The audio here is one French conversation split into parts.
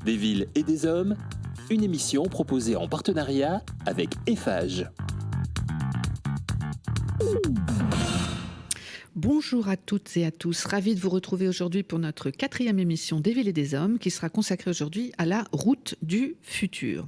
Des villes et des hommes, une émission proposée en partenariat avec Eiffage. Bonjour à toutes et à tous, ravi de vous retrouver aujourd'hui pour notre 4e émission des villes et des hommes qui sera consacrée aujourd'hui à la route du futur.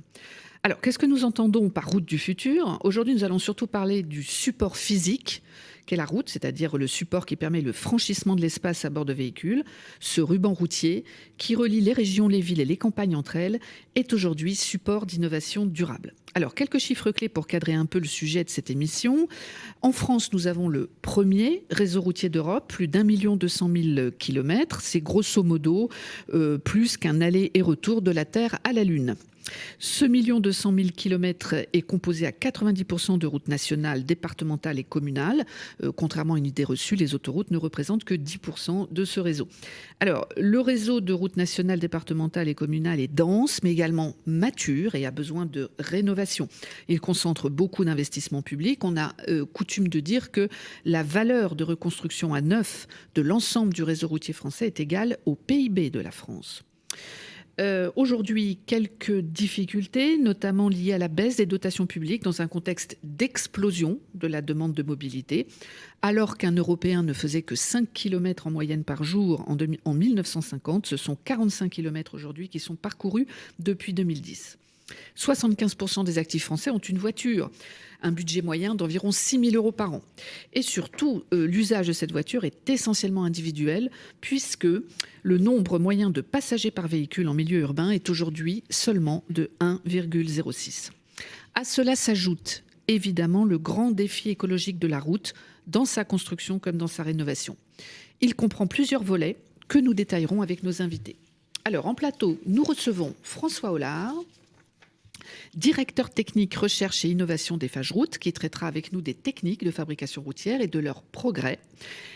Alors, qu'est-ce que nous entendons par route du futur ? Aujourd'hui, nous allons surtout parler du support physique qu'est la route, c'est-à-dire le support qui permet le franchissement de l'espace à bord de véhicules. Ce ruban routier qui relie les régions, les villes et les campagnes entre elles est aujourd'hui support d'innovation durable. Alors, quelques chiffres clés pour cadrer un peu le sujet de cette émission. En France, nous avons le premier réseau routier d'Europe, plus d'1 200 000 kilomètres. C'est grosso modo plus qu'un aller et retour de la Terre à la Lune. Ce 1 200 000 kilomètres est composé à 90% de routes nationales, départementales et communales. Contrairement à une idée reçue, les autoroutes ne représentent que 10% de ce réseau. Alors, le réseau de routes nationales, départementales et communales est dense, mais également mature et a besoin de rénovation. Il concentre beaucoup d'investissements publics. On a coutume de dire que la valeur de reconstruction à neuf de l'ensemble du réseau routier français est égale au PIB de la France. Aujourd'hui, quelques difficultés, notamment liées à la baisse des dotations publiques dans un contexte d'explosion de la demande de mobilité. Alors qu'un Européen ne faisait que 5 km en moyenne par jour en 1950, ce sont 45 km aujourd'hui qui sont parcourus depuis 2010. 75% des actifs français ont une voiture, un budget moyen d'environ 6 000 euros par an. Et surtout, l'usage de cette voiture est essentiellement individuel puisque le nombre moyen de passagers par véhicule en milieu urbain est aujourd'hui seulement de 1,06. À cela s'ajoute évidemment le grand défi écologique de la route dans sa construction comme dans sa rénovation. Il comprend plusieurs volets que nous détaillerons avec nos invités. Alors en plateau, nous recevons François Hollard, directeur technique recherche et innovation d'Eiffage Route, qui traitera avec nous des techniques de fabrication routière et de leurs progrès.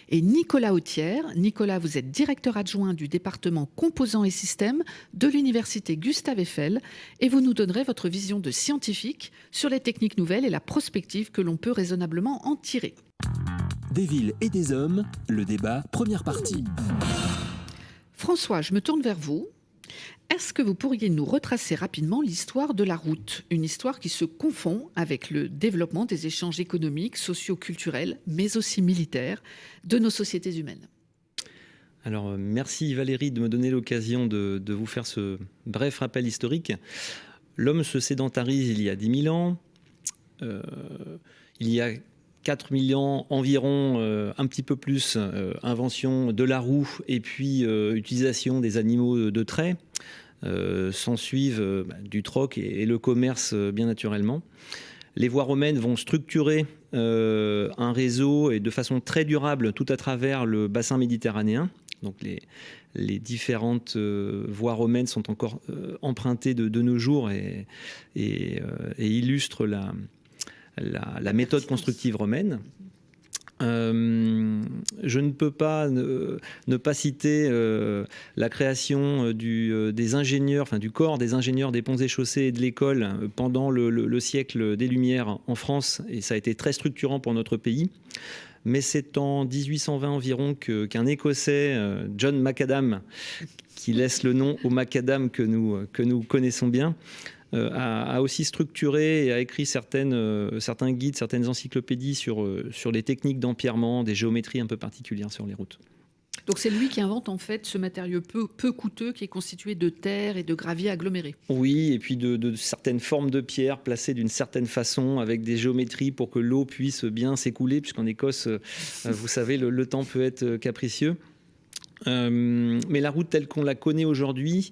Et Nicolas Autière. Nicolas, vous êtes directeur adjoint du département composants et systèmes de l'université Gustave Eiffel et vous nous donnerez votre vision de scientifique sur les techniques nouvelles et la prospective que l'on peut raisonnablement en tirer. Des villes et des hommes, le débat, première partie. François, je me tourne vers vous. Est-ce que vous pourriez nous retracer rapidement l'histoire de la route ? Une histoire qui se confond avec le développement des échanges économiques, socio-culturels, mais aussi militaires de nos sociétés humaines. Alors, merci Valérie de me donner l'occasion de vous faire ce bref rappel historique. L'homme se sédentarise il y a 10 000 ans. Il y a 4 millions environ, un petit peu plus, invention de la roue et puis utilisation des animaux de trait. S'en suivent du troc et le commerce bien naturellement. Les voies romaines vont structurer un réseau et de façon très durable tout à travers le bassin méditerranéen. Donc les différentes voies romaines sont encore empruntées de nos jours et illustrent la méthode constructive romaine. Je ne peux pas ne pas citer la création des ingénieurs, enfin du corps des ingénieurs des ponts et chaussées et de l'école pendant le siècle des Lumières en France, et ça a été très structurant pour notre pays. Mais c'est en 1820 environ qu'un Écossais, John Macadam, qui laisse le nom au macadam que nous connaissons bien, a aussi structuré et a écrit certains guides, certaines encyclopédies sur les techniques d'empierrement, des géométries un peu particulières sur les routes. Donc c'est lui qui invente en fait ce matériau peu coûteux qui est constitué de terre et de gravier aggloméré. Oui, et puis de certaines formes de pierre placées d'une certaine façon avec des géométries pour que l'eau puisse bien s'écouler, puisqu'en Écosse, vous savez, le temps peut être capricieux. Mais la route telle qu'on la connaît aujourd'hui,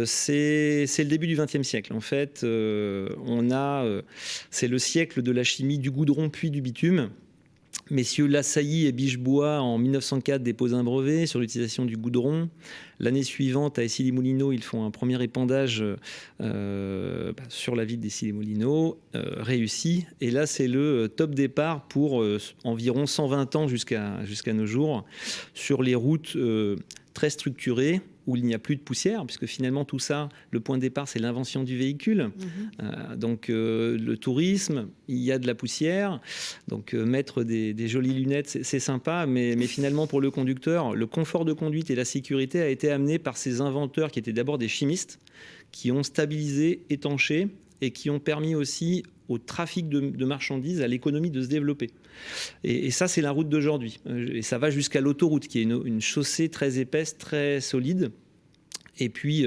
c'est le début du XXe siècle. En fait, c'est le siècle de la chimie du goudron puis du bitume. Messieurs Lassailly et Bichebois, en 1904, déposent un brevet sur l'utilisation du goudron. L'année suivante, à Issy-les-Moulineaux, ils font un premier épandage sur la ville d'Issy-les-Moulineaux, réussi. Et là, c'est le top départ pour environ 120 ans jusqu'à nos jours, sur les routes très structuré, où il n'y a plus de poussière, puisque finalement tout ça, le point de départ, c'est l'invention du véhicule. Donc le tourisme, il y a de la poussière, donc mettre des jolies lunettes, c'est sympa, mais finalement pour le conducteur, le confort de conduite et la sécurité a été amené par ces inventeurs qui étaient d'abord des chimistes, qui ont stabilisé, étanché, et qui ont permis aussi au trafic de marchandises, à l'économie de se développer. Et ça, c'est la route d'aujourd'hui. Et ça va jusqu'à l'autoroute, qui est une chaussée très épaisse, très solide. Et puis,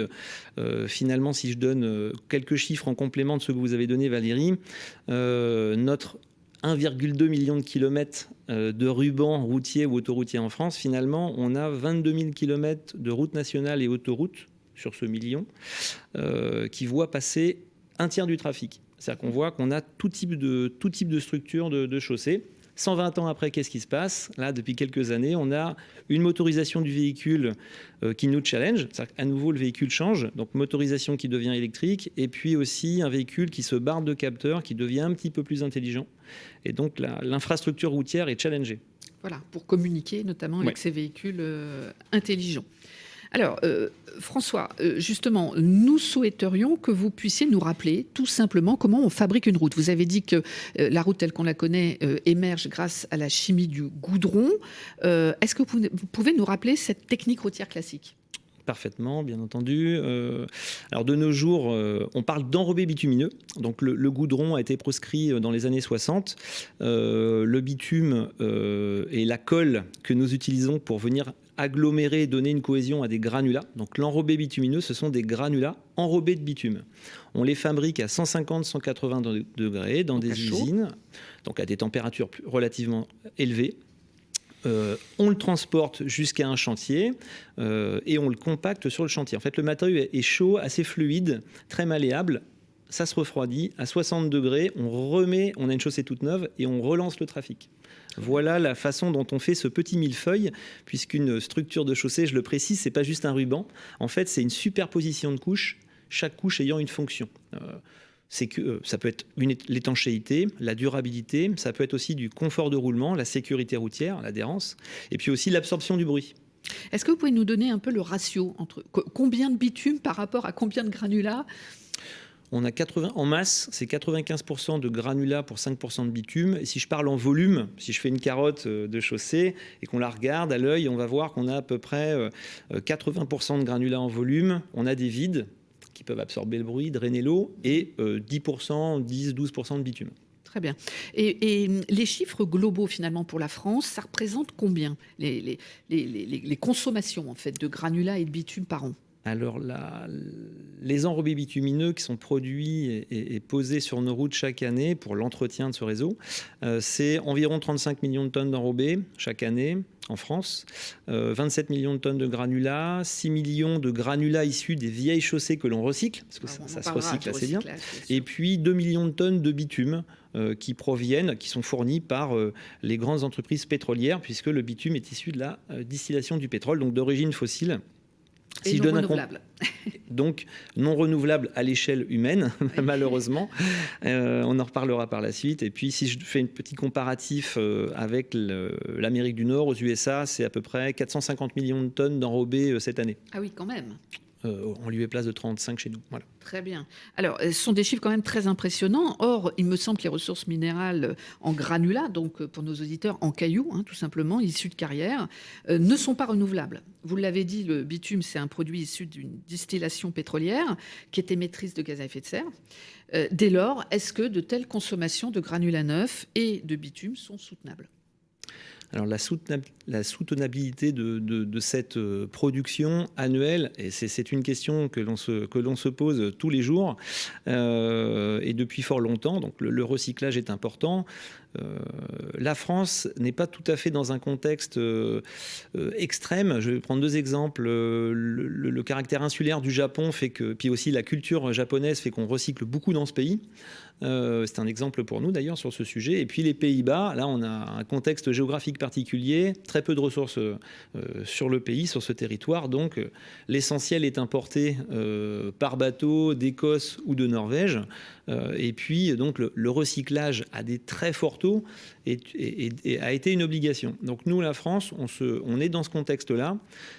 finalement, si je donne quelques chiffres en complément de ceux que vous avez donnés, Valérie, notre 1,2 million de kilomètres de ruban routier ou autoroutier en France, finalement, on a 22 000 kilomètres de routes nationales et autoroutes sur ce million qui voient passer un tiers du trafic. C'est-à-dire qu'on voit qu'on a tout type de structure de chaussée. 120 ans après, qu'est-ce qui se passe? Là, depuis quelques années, on a une motorisation du véhicule qui nous challenge. C'est-à-dire qu'à nouveau, le véhicule change. Donc, motorisation qui devient électrique. Et puis aussi, un véhicule qui se barre de capteurs, qui devient un petit peu plus intelligent. Et donc, l'infrastructure routière est challengée. Voilà, pour communiquer notamment avec ces véhicules intelligents. Alors, François, justement, nous souhaiterions que vous puissiez nous rappeler tout simplement comment on fabrique une route. Vous avez dit que la route telle qu'on la connaît émerge grâce à la chimie du goudron. Est-ce que vous pouvez nous rappeler cette technique routière classique ? Parfaitement, bien entendu. Alors de nos jours, on parle d'enrobé bitumineux. Donc le goudron a été proscrit dans les années 60. Le bitume est la colle que nous utilisons pour venir agglomérer et donner une cohésion à des granulats. Donc l'enrobé bitumineux, ce sont des granulats enrobés de bitume. On les fabrique à 150-180 degrés dans des usines, donc à des températures relativement élevées. On le transporte jusqu'à un chantier et on le compacte sur le chantier. En fait, le matériau est chaud, assez fluide, très malléable. Ça se refroidit à 60 degrés. On a une chaussée toute neuve et on relance le trafic. Voilà la façon dont on fait ce petit millefeuille, puisqu'une structure de chaussée, je le précise, c'est pas juste un ruban. En fait, c'est une superposition de couches, chaque couche ayant une fonction. C'est que ça peut être l'étanchéité, la durabilité, ça peut être aussi du confort de roulement, la sécurité routière, l'adhérence, et puis aussi l'absorption du bruit. Est-ce que vous pouvez nous donner un peu le ratio entre combien de bitume par rapport à combien de granulats ? On a 80 en masse, c'est 95% de granulats pour 5% de bitume. Et si je parle en volume, si je fais une carotte de chaussée et qu'on la regarde à l'œil, on va voir qu'on a à peu près 80% de granulats en volume. On a des vides qui peuvent absorber le bruit, drainer l'eau, et 10-12% de bitume. Très bien. Et les chiffres globaux, finalement, pour la France, ça représente combien les consommations, en fait, de granulats et de bitume par an ? Alors, les enrobés bitumineux qui sont produits et posés sur nos routes chaque année pour l'entretien de ce réseau, c'est environ 35 millions de tonnes d'enrobés chaque année en France, 27 millions de tonnes de granulats, 6 millions de granulats issus des vieilles chaussées que l'on recycle, parce que ça se recycle assez bien, et puis 2 millions de tonnes de bitume qui sont fournis par les grandes entreprises pétrolières, puisque le bitume est issu de la distillation du pétrole, donc d'origine fossile. Et non renouvelable. Donc non renouvelable à l'échelle humaine, malheureusement. On en reparlera par la suite. Et puis si je fais un petit comparatif avec l'Amérique du Nord, aux USA, c'est à peu près 450 millions de tonnes d'enrobés cette année. Ah oui, quand même. On lui est place de 35 chez nous. Voilà. Très bien. Alors, ce sont des chiffres quand même très impressionnants. Or, il me semble que les ressources minérales en granulats, donc pour nos auditeurs en cailloux, tout simplement, issus de carrières, ne sont pas renouvelables. Vous l'avez dit, le bitume, c'est un produit issu d'une distillation pétrolière qui est émettrice de gaz à effet de serre. Dès lors, est-ce que de telles consommations de granulats neufs et de bitume sont soutenables ? Alors la soutenabilité de cette production annuelle, et c'est une question que l'on se pose tous les jours et depuis fort longtemps, donc le recyclage est important. La France n'est pas tout à fait dans un contexte extrême. Je vais prendre deux exemples. Le caractère insulaire du Japon fait que, puis aussi la culture japonaise fait qu'on recycle beaucoup dans ce pays. C'est un exemple pour nous d'ailleurs sur ce sujet. Et puis les Pays-Bas, là on a un contexte géographique particulier, très peu de ressources sur le pays, sur ce territoire. Donc l'essentiel est importé par bateau d'Écosse ou de Norvège. Et puis, donc, le recyclage à des très forts taux a été une obligation. Donc, nous, la France, on est dans ce contexte-là.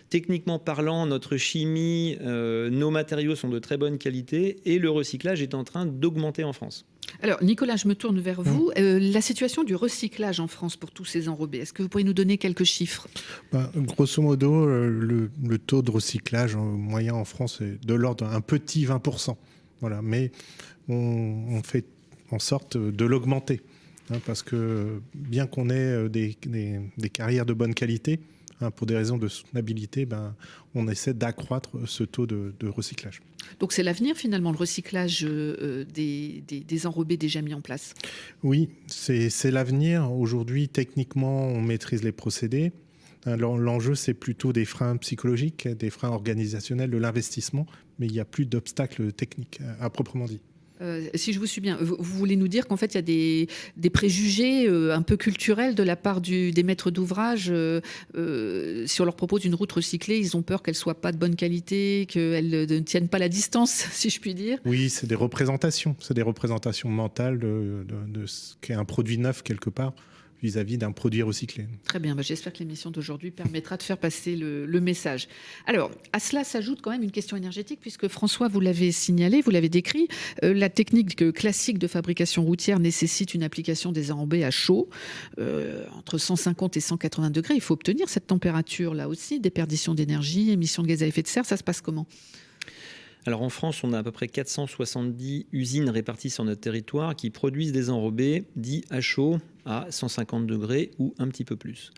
Techniquement parlant, notre chimie, nos matériaux sont de très bonne qualité et le recyclage est en train d'augmenter en France. Alors, Nicolas, je me tourne vers vous. La situation du recyclage en France pour tous ces enrobés, est-ce que vous pourriez nous donner quelques chiffres ? Grosso modo, le taux de recyclage moyen en France est de l'ordre d'un petit 20%. Voilà. Mais on fait en sorte de l'augmenter. Parce que bien qu'on ait des carrières de bonne qualité, pour des raisons de soutenabilité, on essaie d'accroître ce taux de recyclage. Donc c'est l'avenir finalement, le recyclage des enrobés déjà mis en place. Oui, c'est l'avenir. Aujourd'hui, techniquement, on maîtrise les procédés. L'enjeu, c'est plutôt des freins psychologiques, des freins organisationnels, de l'investissement, mais il n'y a plus d'obstacles techniques à proprement dit. Si je vous suis bien, vous voulez nous dire qu'en fait, il y a des préjugés un peu culturels de la part des maîtres d'ouvrage. Si on leur propose une route recyclée, ils ont peur qu'elle ne soit pas de bonne qualité, qu'elle ne tienne pas la distance, si je puis dire. Oui, c'est des représentations mentales de ce qu'est un produit neuf quelque part vis-à-vis d'un produit recyclé. Très bien, j'espère que l'émission d'aujourd'hui permettra de faire passer le message. Alors, à cela s'ajoute quand même une question énergétique, puisque François, vous l'avez signalé, vous l'avez décrit, la technique classique de fabrication routière nécessite une application des enrobés à chaud, entre 150 et 180 degrés. Il faut obtenir cette température là aussi, déperdition d'énergie, émissions de gaz à effet de serre, ça se passe comment ? Alors en France, on a à peu près 470 usines réparties sur notre territoire qui produisent des enrobés dits à chaud à 150 degrés ou un petit peu plus.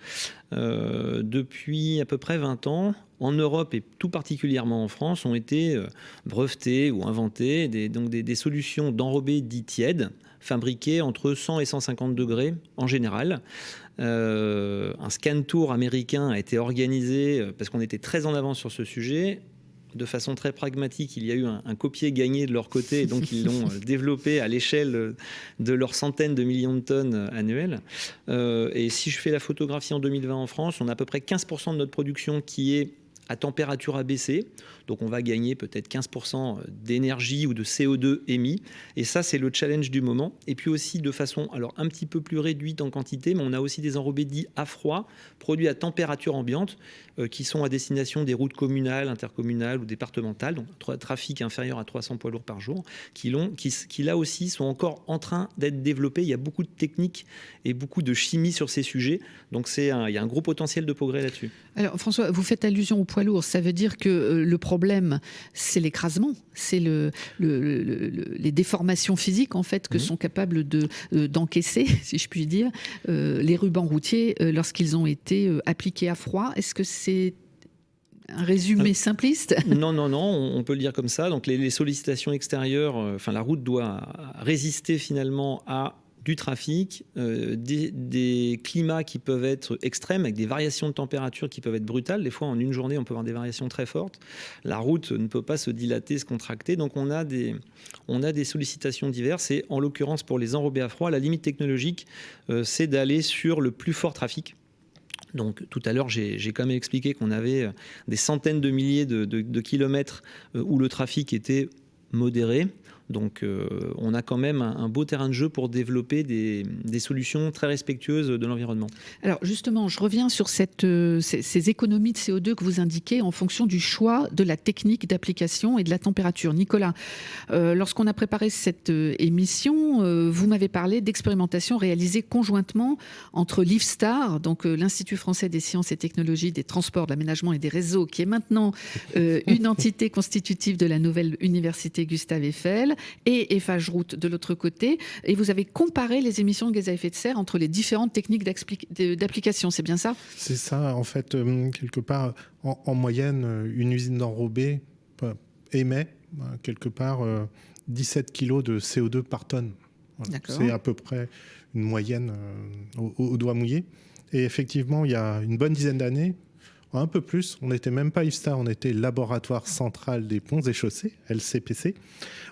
Depuis à peu près 20 ans, en Europe et tout particulièrement en France, ont été brevetées ou inventées des solutions d'enrobés dits tièdes, fabriquées entre 100 et 150 degrés en général. Un scan tour américain a été organisé parce qu'on était très en avance sur ce sujet. De façon très pragmatique, il y a eu un copier gagné de leur côté, et donc ils l'ont développé à l'échelle de leurs centaines de millions de tonnes annuelles. Et si je fais la photographie en 2020 en France, on a à peu près 15% de notre production qui est à température abaissée. Donc on va gagner peut-être 15% d'énergie ou de CO2 émis. Et ça, c'est le challenge du moment. Et puis aussi de façon alors un petit peu plus réduite en quantité, mais on a aussi des enrobés dits à froid, produits à température ambiante, qui sont à destination des routes communales, intercommunales ou départementales, donc trafic inférieur à 300 poids lourds par jour, qui là aussi sont encore en train d'être développés. Il y a beaucoup de techniques et beaucoup de chimie sur ces sujets. Donc il y a un gros potentiel de progrès là-dessus. Alors François, vous faites allusion au poids lourd. Ça veut dire que le problème, c'est l'écrasement, c'est les déformations physiques en fait que sont capables d'encaisser, si je puis dire, les rubans routiers lorsqu'ils ont été appliqués à froid. Est-ce que c'est un résumé simpliste ? Non, on peut le dire comme ça. Donc les sollicitations extérieures, la route doit résister finalement à du trafic, des climats qui peuvent être extrêmes, avec des variations de température qui peuvent être brutales. Des fois, en une journée, on peut avoir des variations très fortes. La route ne peut pas se dilater, se contracter. Donc, on a des sollicitations diverses. Et en l'occurrence, pour les enrobés à froid, la limite technologique, c'est d'aller sur le plus fort trafic. Donc tout à l'heure, j'ai quand même expliqué qu'on avait des centaines de milliers de kilomètres où le trafic était modéré. Donc on a quand même un beau terrain de jeu pour développer des solutions très respectueuses de l'environnement. Alors justement, je reviens sur ces économies de CO2 que vous indiquez en fonction du choix de la technique d'application et de la température. Nicolas, lorsqu'on a préparé cette émission, vous m'avez parlé d'expérimentations réalisées conjointement entre l'IFSTAR, donc l'Institut français des sciences et technologies des transports, de l'aménagement et des réseaux, qui est maintenant une entité constitutive de la nouvelle université Gustave Eiffel, et Eiffage Route de l'autre côté, et vous avez comparé les émissions de gaz à effet de serre entre les différentes techniques d'application, c'est bien ça ? C'est ça, en fait, quelque part, en moyenne, une usine d'enrobé émet quelque part 17 kg de CO2 par tonne. Voilà. C'est à peu près une moyenne au doigt mouillé. Et effectivement, il y a une bonne dizaine d'années, un peu plus, on n'était même pas IFSTAR, on était Laboratoire Central des Ponts et Chaussées, LCPC.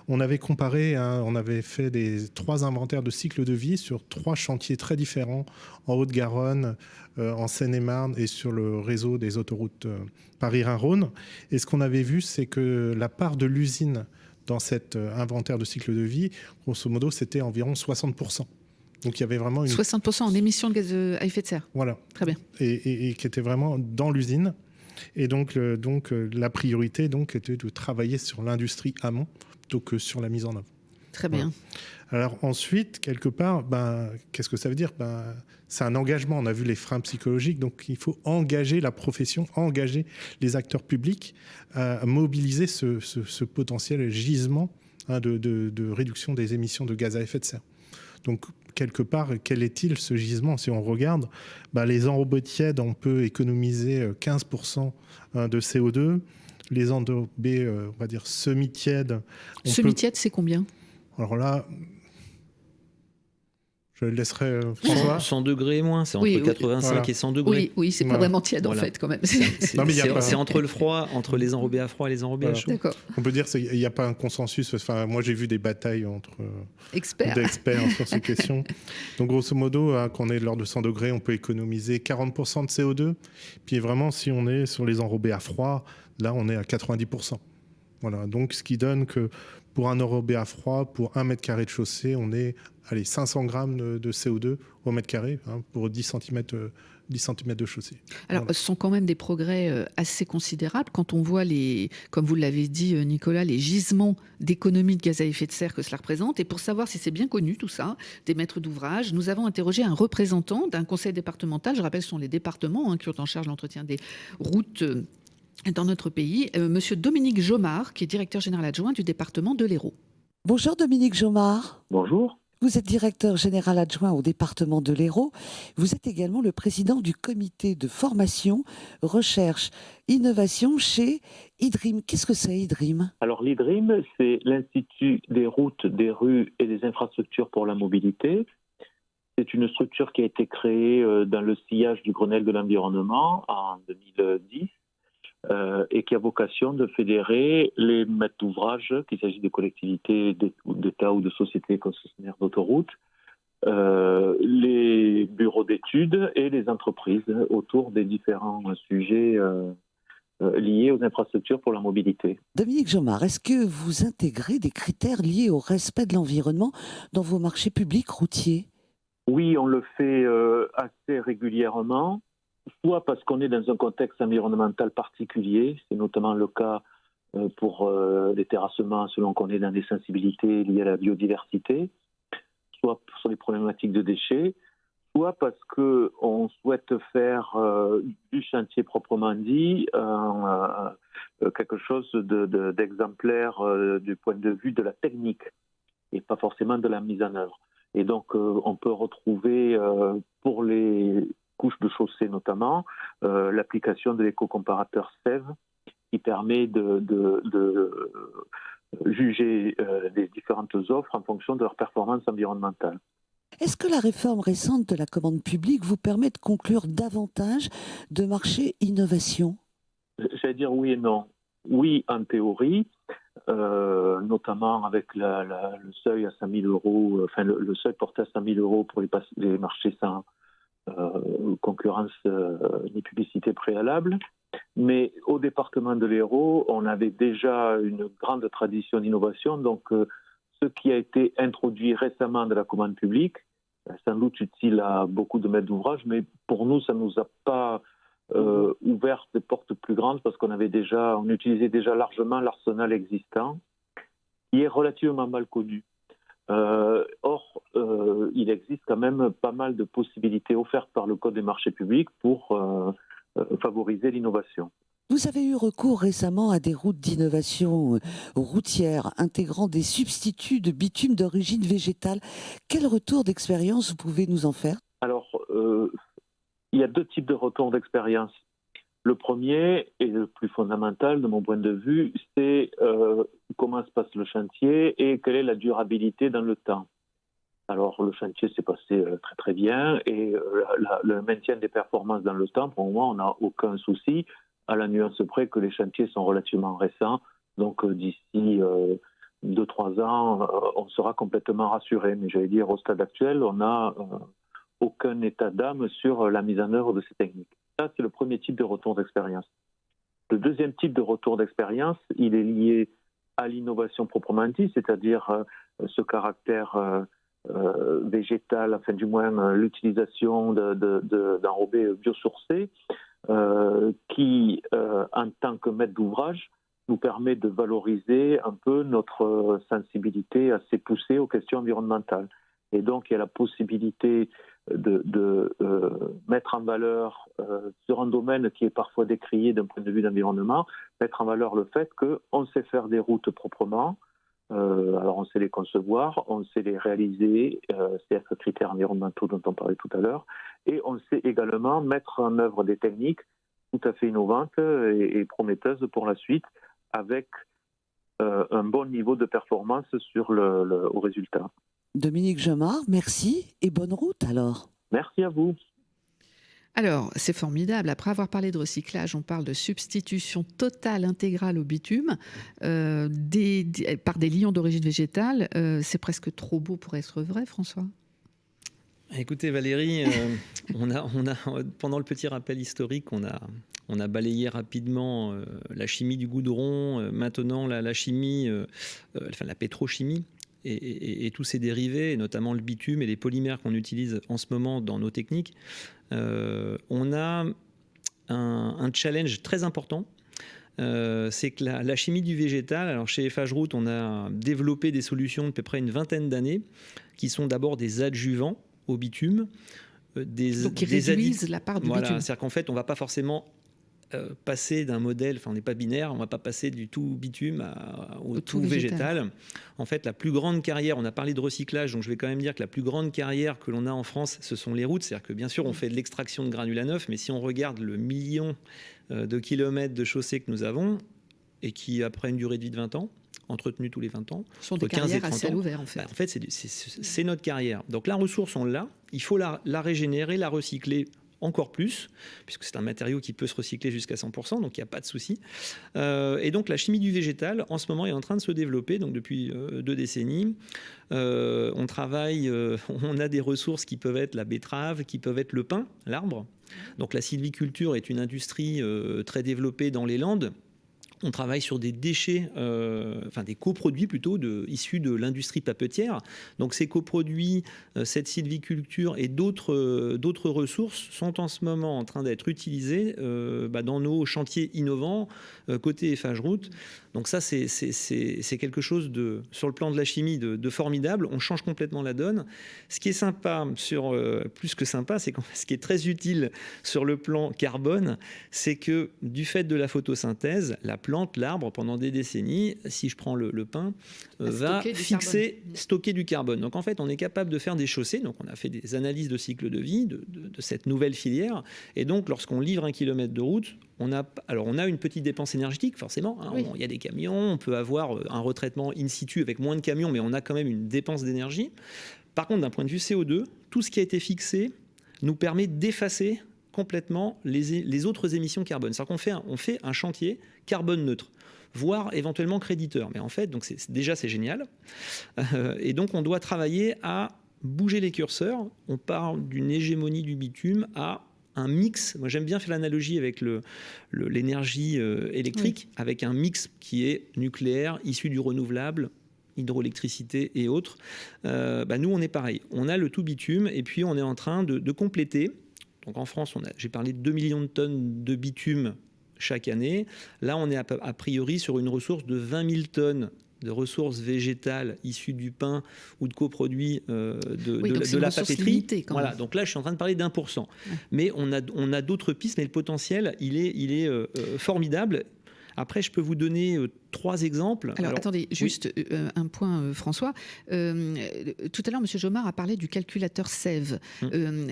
On avait comparé, on avait fait 3 inventaires de cycle de vie sur 3 chantiers très différents, en Haute-Garonne, en Seine-et-Marne et sur le réseau des autoroutes Paris-Rhin-Rhône. Et ce qu'on avait vu, c'est que la part de l'usine dans cet inventaire de cycle de vie, grosso modo, c'était environ 60%. Donc il y avait vraiment 60% en émissions de gaz à effet de serre. Voilà. Très bien. Et qui était vraiment dans l'usine. Et donc la priorité était de travailler sur l'industrie amont plutôt que sur la mise en œuvre. Très bien. Voilà. Alors ensuite, quelque part, qu'est-ce que ça veut dire ? C'est un engagement. On a vu les freins psychologiques, donc il faut engager la profession, engager les acteurs publics à mobiliser ce potentiel gisement de réduction des émissions de gaz à effet de serre. Donc quelque part, quel est-il ce gisement ? Si on regarde, les enrobés tièdes, on peut économiser 15% de CO2. Les enrobés, on va dire semi-tièdes. Semi-tiède, c'est combien ? Alors là, je laisserai François. 100 degrés et moins, c'est entre 85 et 100 degrés. Oui, c'est pas vraiment tiède en fait quand même. C'est entre le froid, entre les enrobés à froid et les enrobés à chaud. D'accord. On peut dire qu'il n'y a pas un consensus. Enfin, moi, j'ai vu des batailles entre experts sur ces questions. Donc, grosso modo, quand on est lors de 100 degrés, on peut économiser 40% de CO2. Puis vraiment, si on est sur les enrobés à froid, là, on est à 90%. Voilà. Donc, ce qui donne que pour un enrobé à froid, pour 1 mètre carré de chaussée, on est 500 grammes de CO2 au mètre carré pour 10 cm de chaussée. Alors, ce sont quand même des progrès assez considérables quand on voit, comme vous l'avez dit Nicolas, les gisements d'économie de gaz à effet de serre que cela représente. Et pour savoir si c'est bien connu tout ça, des maîtres d'ouvrage, nous avons interrogé un représentant d'un conseil départemental. Je rappelle, ce sont les départements qui ont en charge l'entretien des routes dans notre pays. Monsieur Dominique Jomard, qui est directeur général adjoint du département de l'Hérault. Bonjour Dominique Jomard. Bonjour. Vous êtes directeur général adjoint au département de l'Hérault. Vous êtes également le président du comité de formation, recherche, innovation chez IDRIM. Qu'est-ce que c'est IDRIM ? Alors l'IDRIM, c'est l'Institut des routes, des rues et des infrastructures pour la mobilité. C'est une structure qui a été créée dans le sillage du Grenelle de l'environnement en 2010 et qui a vocation de fédérer les maîtres d'ouvrage, qu'il s'agisse de collectivités, d'État ou de sociétés concessionnaires d'autoroutes, les bureaux d'études et les entreprises autour des différents sujets liés aux infrastructures pour la mobilité. Dominique Jomard, est-ce que vous intégrez des critères liés au respect de l'environnement dans vos marchés publics routiers ? Oui, on le fait assez régulièrement, soit parce qu'on est dans un contexte environnemental particulier, c'est notamment le cas pour les terrassements selon qu'on est dans des sensibilités liées à la biodiversité, soit sur les problématiques de déchets, soit parce qu'on souhaite faire du chantier proprement dit quelque chose d'exemplaire du point de vue de la technique et pas forcément de la mise en œuvre. Et donc on peut retrouver pour les couches de chaussée notamment l'application de l'éco-comparateur SEV qui permet de juger des différentes offres en fonction de leur performance environnementale. Est-ce que la réforme récente de la commande publique vous permet de conclure davantage de marchés innovation ? J'allais dire oui et non. Oui, en théorie, notamment avec le seuil à 5 000 euros, enfin le seuil porté à 5 000 euros pour les marchés sans concurrence ni publicité préalable. Mais au département de l'Hérault, on avait déjà une grande tradition d'innovation. Donc, ce qui a été introduit récemment de la commande publique, sans doute utile à beaucoup de maîtres d'ouvrage, mais pour nous, ça ne nous a pas ouvert des portes plus grandes parce qu'on utilisait déjà largement l'arsenal existant, qui est relativement mal connu. Or, il existe quand même pas mal de possibilités offertes par le Code des marchés publics pour favoriser l'innovation. Vous avez eu recours récemment à des routes d'innovation routière intégrant des substituts de bitume d'origine végétale. Quel retour d'expérience vous pouvez nous en faire ? Alors, il y a deux types de retours d'expérience. Le premier, et le plus fondamental de mon point de vue, c'est comment se passe le chantier et quelle est la durabilité dans le temps. Alors, le chantier s'est passé très très bien et le maintien des performances dans le temps, pour le moment, on n'a aucun souci, à la nuance près que les chantiers sont relativement récents. Donc, d'ici 2-3 ans, on sera complètement rassuré. Mais j'allais dire, au stade actuel, on n'a aucun état d'âme sur la mise en œuvre de ces techniques. Ça, c'est le premier type de retour d'expérience. Le deuxième type de retour d'expérience, il est lié à l'innovation proprement dit, c'est-à-dire ce caractère végétal, enfin du moins l'utilisation d'enrobés biosourcés, qui, en tant que maître d'ouvrage, nous permet de valoriser un peu notre sensibilité assez poussée aux questions environnementales. Et donc, il y a la possibilité de mettre en valeur, sur un domaine qui est parfois décrié d'un point de vue d'environnement, mettre en valeur le fait qu'on sait faire des routes proprement, alors on sait les concevoir, on sait les réaliser, CF critères environnementaux dont on parlait tout à l'heure, et on sait également mettre en œuvre des techniques tout à fait innovantes et prometteuses pour la suite, avec un bon niveau de performance sur au résultat. Dominique Jomard, merci et bonne route alors. Merci à vous. Alors, c'est formidable. Après avoir parlé de recyclage, on parle de substitution totale, intégrale au bitume par des liants d'origine végétale. C'est presque trop beau pour être vrai, François. Écoutez Valérie, on a, pendant le petit rappel historique, on a balayé rapidement la chimie du goudron, maintenant la chimie, la pétrochimie. Et tous ces dérivés, et notamment le bitume et les polymères qu'on utilise en ce moment dans nos techniques, on a un challenge très important. C'est que la chimie du végétal, alors chez FH-Route, on a développé des solutions de à peu près une vingtaine d'années, qui sont d'abord des adjuvants au bitume. Donc qui réduisent la part du bitume. C'est-à-dire qu'en fait, on ne va pas forcément passer d'un modèle, enfin on n'est pas binaire, on ne va pas passer du tout bitume au tout végétal. En fait, la plus grande carrière, on a parlé de recyclage, donc je vais quand même dire que la plus grande carrière que l'on a en France, ce sont les routes. C'est-à-dire que bien sûr, on fait de l'extraction de granulats neufs, mais si on regarde le million de kilomètres de chaussées que nous avons, et qui, après une durée de vie de 20 ans, entretenues tous les 20 ans, ce sont des carrières à ciel ouvert en fait. En fait, c'est notre carrière. Donc la ressource, on l'a, il faut la régénérer, la recycler encore plus, puisque c'est un matériau qui peut se recycler jusqu'à 100%, donc il n'y a pas de souci. Et donc la chimie du végétal, en ce moment, est en train de se développer, donc depuis 2 décennies. On travaille, on a des ressources qui peuvent être la betterave, qui peuvent être le pin, l'arbre. Donc la sylviculture est une industrie très développée dans les Landes. On travaille sur des déchets, des coproduits plutôt, issus de l'industrie papetière. Donc ces coproduits, cette sylviculture et d'autres ressources sont en ce moment en train d'être utilisées dans nos chantiers innovants côté FH-Route. Donc ça, c'est quelque chose sur le plan de la chimie de formidable. On change complètement la donne. Ce qui est sympa, plus que sympa, c'est ce qui est très utile sur le plan carbone, c'est que du fait de la photosynthèse, la plante, l'arbre, pendant des décennies, si je prends le pin, va stocker du carbone. Donc en fait, on est capable de faire des chaussées. Donc on a fait des analyses de cycle de vie de cette nouvelle filière. Et donc lorsqu'on livre 1 kilomètre de route, on a une petite dépense énergétique, forcément. Hein, oui. Il y a des camions, on peut avoir un retraitement in situ avec moins de camions, mais on a quand même une dépense d'énergie. Par contre, d'un point de vue CO2, tout ce qui a été fixé nous permet d'effacer complètement les autres émissions carbone. C'est-à-dire qu'on fait un chantier carbone neutre, voire éventuellement créditeur. Mais en fait, donc c'est génial. Et donc, on doit travailler à bouger les curseurs. On part d'une hégémonie du bitume à un mix. Moi, j'aime bien faire l'analogie avec l'énergie électrique, oui, avec un mix qui est nucléaire, issu du renouvelable, hydroélectricité et autres. Nous, on est pareil. On a le tout bitume et puis on est en train de compléter. Donc en France, j'ai parlé de 2 millions de tonnes de bitume chaque année. Là, on est a priori sur une ressource de 20 000 tonnes de ressources végétales issues du pain ou de coproduits de la papeterie. Voilà, donc là, je suis en train de parler d'1%. Ouais. Mais on a d'autres pistes, mais le potentiel, il est formidable. Après, je peux vous donner 3 exemples. Alors attendez, juste oui, un point, François. Tout à l'heure, M. Jomard a parlé du calculateur SEV.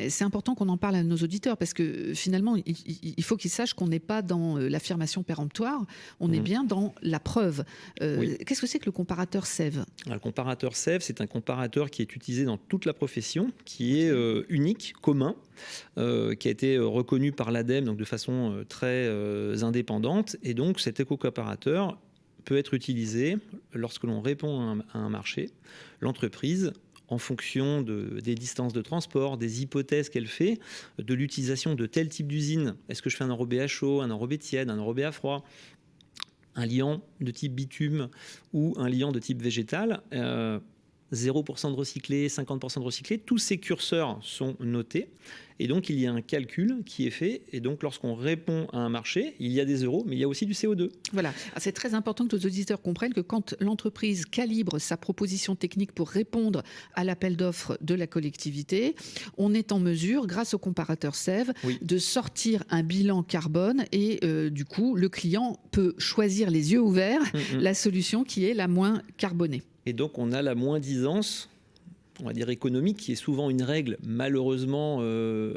C'est important qu'on en parle à nos auditeurs parce que finalement, il faut qu'ils sachent qu'on n'est pas dans l'affirmation péremptoire, on est bien dans la preuve. Oui. Qu'est-ce que c'est que le comparateur SEV ? Le comparateur SEV, c'est un comparateur qui est utilisé dans toute la profession, qui est unique, commun, qui a été reconnu par l'ADEME donc de façon très indépendante. Et donc, cet éco-comparateur peut être utilisé lorsque l'on répond à un marché. L'entreprise, en fonction des distances de transport, des hypothèses qu'elle fait, de l'utilisation de tel type d'usine. Est-ce que je fais un enrobé à chaud, un enrobé tiède, un enrobé à froid ? un liant de type bitume ou un liant de type végétal. 0% de recyclé, 50% de recyclé, tous ces curseurs sont notés et donc il y a un calcul qui est fait et donc lorsqu'on répond à un marché, il y a des euros mais il y a aussi du CO2. Voilà, c'est très important que nos auditeurs comprennent que quand l'entreprise calibre sa proposition technique pour répondre à l'appel d'offres de la collectivité, on est en mesure, grâce au comparateur SEV, de sortir un bilan carbone et du coup le client peut choisir les yeux ouverts la solution qui est la moins carbonée. Et donc, on a la moins-disance, on va dire économique, qui est souvent une règle malheureusement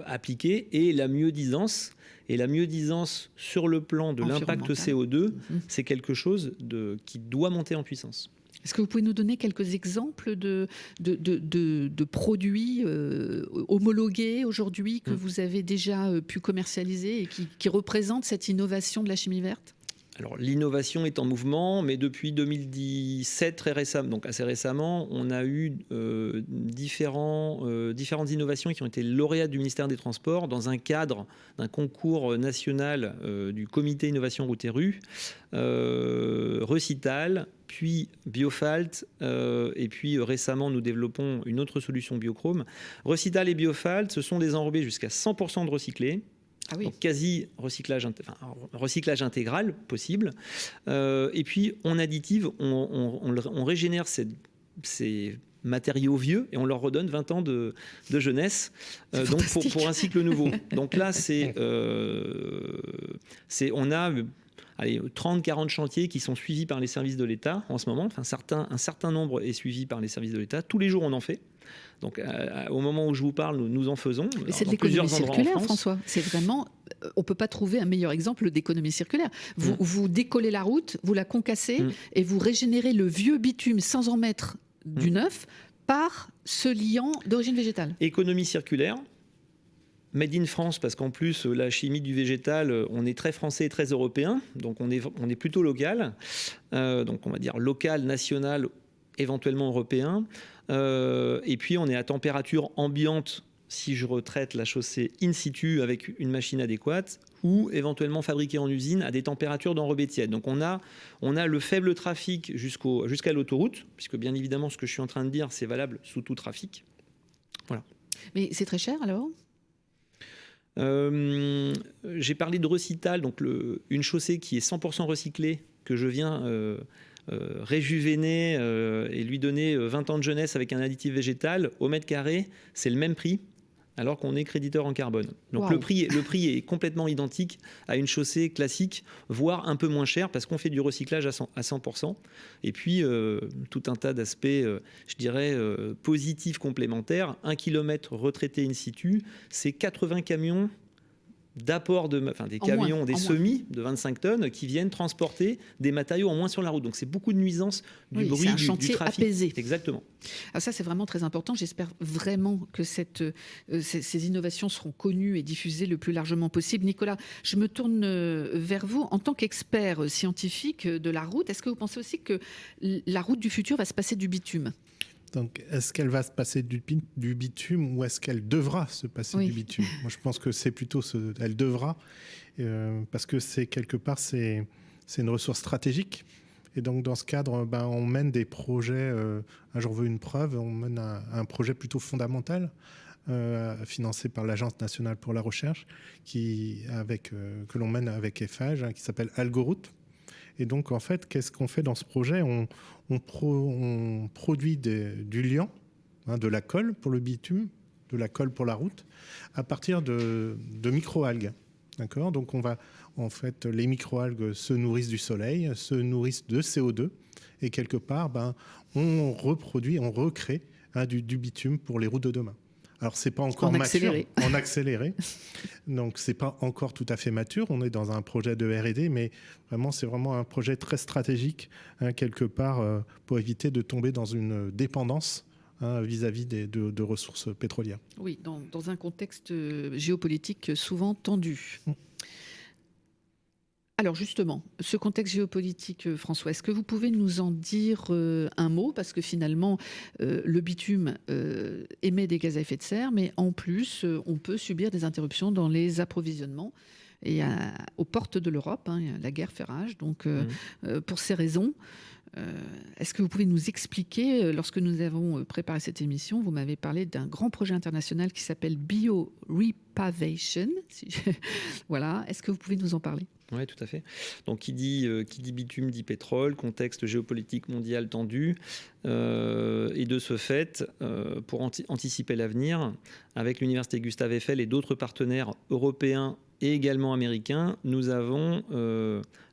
appliquée, et la mieux-disance. Et la mieux-disance sur le plan de l'impact CO2, c'est quelque chose qui doit monter en puissance. Est-ce que vous pouvez nous donner quelques exemples de produits homologués aujourd'hui que vous avez déjà pu commercialiser et qui représentent cette innovation de la chimie verte ? Alors, l'innovation est en mouvement, mais depuis 2017, très récemment, donc assez récemment, on a eu différentes innovations qui ont été lauréates du ministère des Transports dans un cadre d'un concours national du comité innovation route et rue, Recital, puis Biofalt, et puis récemment nous développons une autre solution Biochrome. Recital et Biofalt, ce sont des enrobés jusqu'à 100% de recyclés. Ah oui. Donc quasi recyclage intégral possible. Et puis on additive, on régénère ces matériaux vieux et on leur redonne 20 ans de jeunesse donc pour un cycle nouveau. Donc là, on a 30-40 chantiers qui sont suivis par les services de l'État en ce moment. Enfin, un certain nombre est suivi par les services de l'État. Tous les jours, on en fait. Donc, au moment où je vous parle, nous en faisons. Mais c'est de l'économie circulaire, François. C'est vraiment, on ne peut pas trouver un meilleur exemple d'économie circulaire. Vous décollez la route, vous la concassez et vous régénérez le vieux bitume sans en mettre du neuf par ce liant d'origine végétale. Économie circulaire. Made in France, parce qu'en plus, la chimie du végétal, on est très français et très européen, donc on est plutôt local. Donc on va dire local, national, éventuellement européen. Et puis on est à température ambiante si je retraite la chaussée in situ avec une machine adéquate ou éventuellement fabriquée en usine à des températures d'enrobé tiède. Donc on a le faible trafic jusqu'à l'autoroute, puisque bien évidemment ce que je suis en train de dire, c'est valable sous tout trafic. Voilà. Mais c'est très cher alors ? J'ai parlé de Recital, donc une chaussée qui est 100% recyclée, que je viens réjuvéner et lui donner 20 ans de jeunesse avec un additif végétal. Au mètre carré, c'est le même prix, alors qu'on est créditeur en carbone. Donc le prix est complètement identique à une chaussée classique, voire un peu moins cher, parce qu'on fait du recyclage à 100%. Et puis, tout un tas d'aspects, je dirais, positifs complémentaires. 1 kilomètre retraité in situ, c'est 80 camions d'apport des camions, des semis de 25 tonnes qui viennent transporter des matériaux en moins sur la route. Donc c'est beaucoup de nuisances, du bruit, c'est un chantier du trafic. Apaisé. Exactement. Alors ça, c'est vraiment très important. J'espère vraiment que ces innovations seront connues et diffusées le plus largement possible. Nicolas, je me tourne vers vous. En tant qu'expert scientifique de la route, est-ce que vous pensez aussi que la route du futur va se passer du bitume ? Donc, est-ce qu'elle va se passer du bitume ou est-ce qu'elle devra se passer du bitume ? Moi, je pense que c'est plutôt elle devra, parce que quelque part, c'est une ressource stratégique. Et donc, dans ce cadre, on mène des projets. Un jour veut une preuve. On mène un projet plutôt fondamental, financé par l'Agence nationale pour la recherche, que l'on mène avec Eiffage, qui s'appelle Algoroute. Et donc, en fait, qu'est-ce qu'on fait dans ce projet ? On produit du liant, de la colle pour le bitume, de la colle pour la route, à partir de microalgues. D'accord ? Donc, les microalgues se nourrissent du soleil, se nourrissent de CO2, et quelque part, on recrée du bitume pour les routes de demain. Alors, c'est pas encore mature, en accéléré. Donc, c'est pas encore tout à fait mature. On est dans un projet de R&D, mais c'est vraiment un projet très stratégique, quelque part, pour éviter de tomber dans une dépendance vis-à-vis de ressources pétrolières. Oui, dans un contexte géopolitique souvent tendu. Alors justement, ce contexte géopolitique, François, est-ce que vous pouvez nous en dire un mot ? Parce que finalement, le bitume émet des gaz à effet de serre, mais en plus, on peut subir des interruptions dans les approvisionnements. et aux portes de l'Europe. La guerre fait rage. Donc, pour ces raisons, est-ce que vous pouvez nous expliquer, lorsque nous avons préparé cette émission, vous m'avez parlé d'un grand projet international qui s'appelle BioRepavation. Voilà. Est-ce que vous pouvez nous en parler ? Oui, tout à fait. Donc, qui dit bitume dit pétrole, contexte géopolitique mondial tendu. Et de ce fait, pour anticiper l'avenir, avec l'Université Gustave Eiffel et d'autres partenaires européens et également américains, nous avons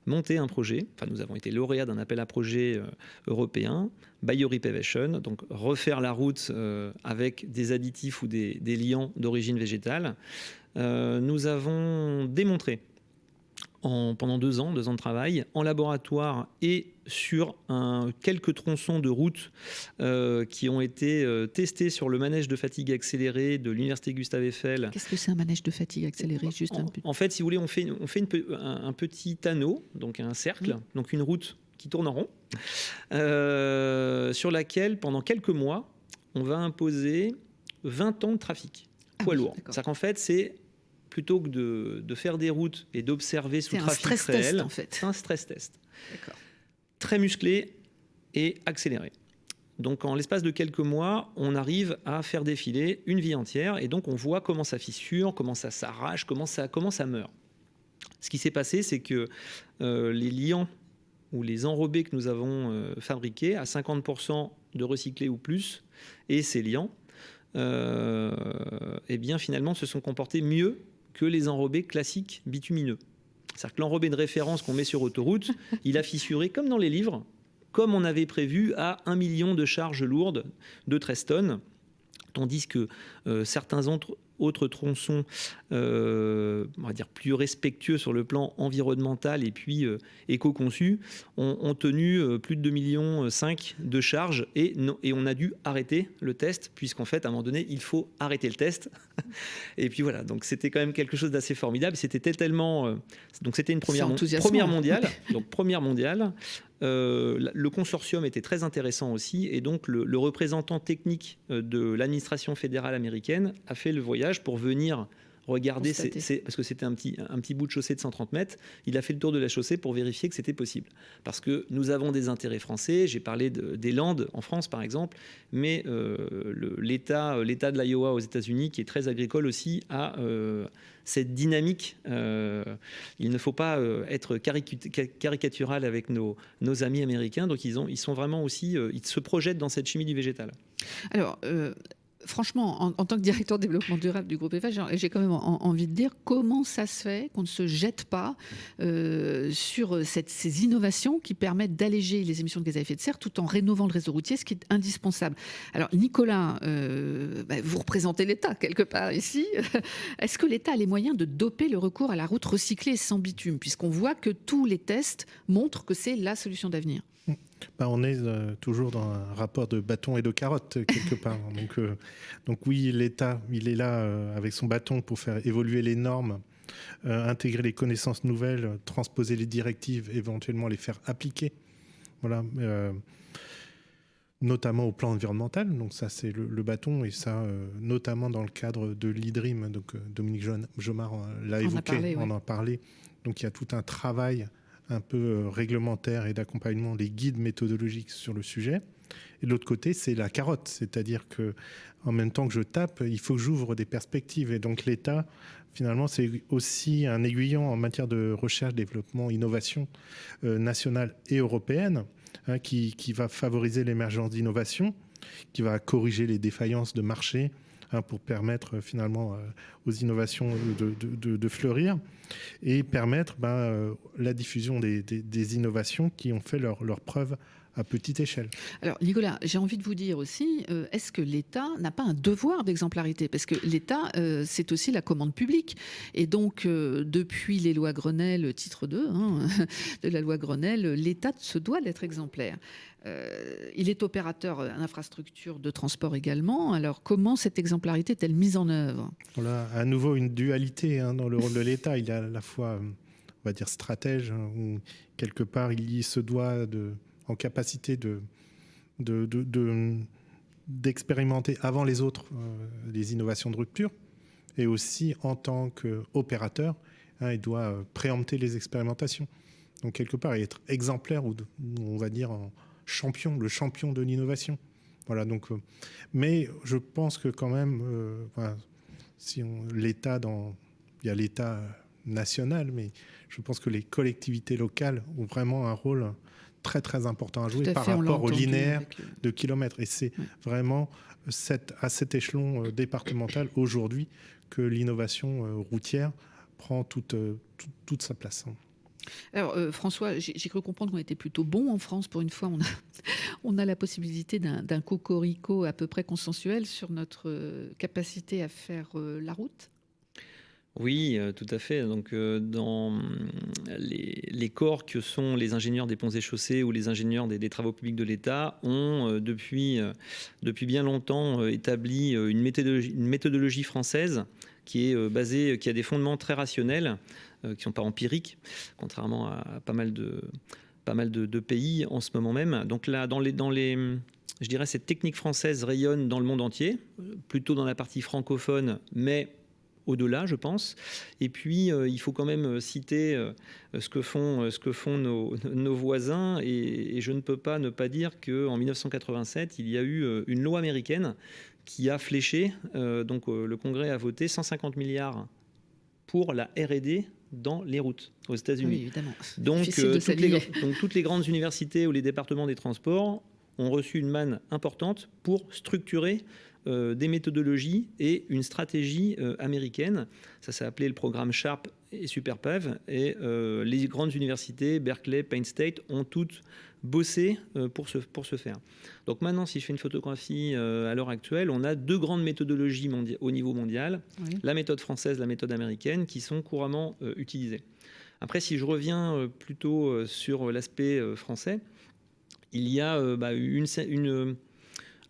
monté un projet. Enfin, nous avons été lauréats d'un appel à projet européen, BioRepavation, donc refaire la route avec des additifs ou des liants d'origine végétale. Nous avons démontré pendant 2 ans de travail, en laboratoire et sur quelques tronçons de route qui ont été testés sur le manège de fatigue accélérée de l'Université Gustave Eiffel. Qu'est-ce que c'est un manège de fatigue accélérée ? En fait, si vous voulez, on fait un petit anneau, donc un cercle, donc une route qui tourne en rond, sur laquelle, pendant quelques mois, on va imposer 20 ans de trafic poids lourd. C'est-à-dire qu'en fait, c'est plutôt que de faire des routes et d'observer sous trafic réel, test, en fait. C'est un stress test. Très musclé et accéléré. Donc, en l'espace de quelques mois, on arrive à faire défiler une vie entière et donc on voit comment ça fissure, comment ça s'arrache, comment ça meurt. Ce qui s'est passé, c'est que les liants ou les enrobés que nous avons fabriqués à 50% de recyclés ou plus, et ces liants, eh bien, finalement, se sont comportés mieux que les enrobés classiques bitumineux. C'est-à-dire que l'enrobé de référence qu'on met sur autoroute, il a fissuré comme dans les livres, comme on avait prévu, à 1 million de charges lourdes de 13 tonnes, tandis que certains autres tronçons, on va dire plus respectueux sur le plan environnemental et puis éco-conçus, ont tenu plus de 2,5 millions de charges et on a dû arrêter le test, puisqu'en fait, à un moment donné, il faut arrêter le test. Et puis voilà, donc c'était quand même quelque chose d'assez formidable. C'était tellement... donc c'était une première mondiale. Donc première mondiale. Le consortium était très intéressant aussi, et donc le représentant technique de l'administration fédérale américaine a fait le voyage pour venir regarder, parce que c'était un petit bout de chaussée de 130 mètres, il a fait le tour de la chaussée pour vérifier que c'était possible. Parce que nous avons des intérêts français, j'ai parlé des Landes en France par exemple, mais l'État de l'Iowa aux États-Unis, qui est très agricole aussi, a cette dynamique. Il ne faut pas être caricatural avec nos amis américains, donc ils sont vraiment aussi, ils se projettent dans cette chimie du végétal. Alors, franchement, en tant que directeur de développement durable du groupe Eiffel, j'ai quand même envie de dire comment ça se fait qu'on ne se jette pas sur ces innovations qui permettent d'alléger les émissions de gaz à effet de serre tout en rénovant le réseau routier, ce qui est indispensable. Alors, Nicolas, vous représentez l'État quelque part ici. Est-ce que l'État a les moyens de doper le recours à la route recyclée sans bitume, puisqu'on voit que tous les tests montrent que c'est la solution d'avenir ? On est toujours dans un rapport de bâton et de carotte quelque part. Donc oui, l'État, il est là avec son bâton pour faire évoluer les normes, intégrer les connaissances nouvelles, transposer les directives, éventuellement les faire appliquer. Voilà, notamment au plan environnemental. Donc ça, c'est le bâton, et ça, notamment dans le cadre de l'IDRIM. Donc Dominique Jomard l'a évoqué, on en parlait. Donc il y a tout un travail un peu réglementaire et d'accompagnement des guides méthodologiques sur le sujet. Et de l'autre côté, c'est la carotte, c'est-à-dire que en même temps que je tape, il faut que j'ouvre des perspectives. Et donc l'État, finalement, c'est aussi un aiguillon en matière de recherche, développement, innovation nationale et européenne, qui va favoriser l'émergence d'innovation, qui va corriger les défaillances de marché, pour permettre finalement aux innovations de fleurir et permettre la diffusion des innovations qui ont fait leur preuve à petite échelle. Alors Nicolas, j'ai envie de vous dire aussi, est-ce que l'État n'a pas un devoir d'exemplarité ? Parce que l'État, c'est aussi la commande publique. Et donc, depuis les lois Grenelle, titre 2 de la loi Grenelle, l'État se doit d'être exemplaire. Il est opérateur d'infrastructures de transport également. Alors, comment cette exemplarité est-elle mise en œuvre ? Voilà, à nouveau une dualité dans le rôle de l'État. Il y a à la fois, on va dire, stratège, où quelque part, il se doit en capacité d'expérimenter avant les autres les innovations de rupture, et aussi en tant qu'opérateur, il doit préempter les expérimentations. Donc quelque part, être exemplaire ou on va dire le champion de l'innovation. Voilà. Donc, mais je pense que quand même, voilà, l'État, il y a l'État national, mais je pense que les collectivités locales ont vraiment un rôle très très important à jouer par rapport au linéaire de kilomètres. Et c'est vraiment à cet échelon départemental aujourd'hui que l'innovation routière prend toute sa place. Alors François, j'ai cru comprendre qu'on était plutôt bon en France. Pour une fois, on a la possibilité d'un cocorico à peu près consensuel sur notre capacité à faire la route. Oui, tout à fait. Donc, dans les corps que sont les ingénieurs des ponts et chaussées ou les ingénieurs des travaux publics de l'État ont, depuis bien longtemps, établi une méthodologie française qui est basée, qui a des fondements très rationnels, qui ne sont pas empiriques, contrairement à pas mal de pays en ce moment même. Donc là, je dirais, cette technique française rayonne dans le monde entier, plutôt dans la partie francophone, mais au-delà, je pense. Et puis, il faut quand même citer ce que font nos voisins. Et je ne peux pas ne pas dire qu'en 1987, il y a eu une loi américaine qui a fléché, donc le Congrès a voté 150 milliards pour la R&D dans les routes aux États-Unis. Oui, évidemment. Donc, toutes les grandes universités ou les départements des transports ont reçu une manne importante pour structurer des méthodologies et une stratégie américaine. Ça s'est appelé le programme SHARP et SuperPAV. Et les grandes universités, Berkeley, Penn State, ont toutes bossé pour ce faire. Donc maintenant, si je fais une photographie à l'heure actuelle, on a deux grandes méthodologies au niveau mondial, oui. La méthode française, la méthode américaine, qui sont couramment utilisées. Après, si je reviens plutôt sur l'aspect français, il y a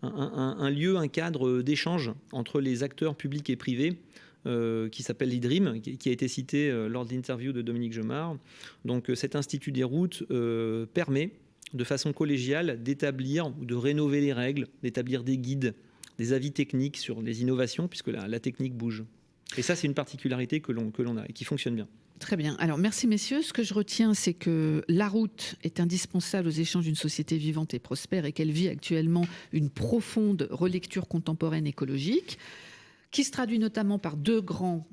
un lieu, un cadre d'échange entre les acteurs publics et privés qui s'appelle l'IDRIM, qui a été cité lors de l'interview de Dominique Gemard. Donc cet institut des routes permet de façon collégiale d'établir ou de rénover les règles, d'établir des guides, des avis techniques sur les innovations, puisque la technique bouge. Et ça, c'est une particularité que l'on a et qui fonctionne bien. Très bien. Alors, merci messieurs. Ce que je retiens, c'est que la route est indispensable aux échanges d'une société vivante et prospère et qu'elle vit actuellement une profonde relecture contemporaine écologique qui se traduit notamment par deux grands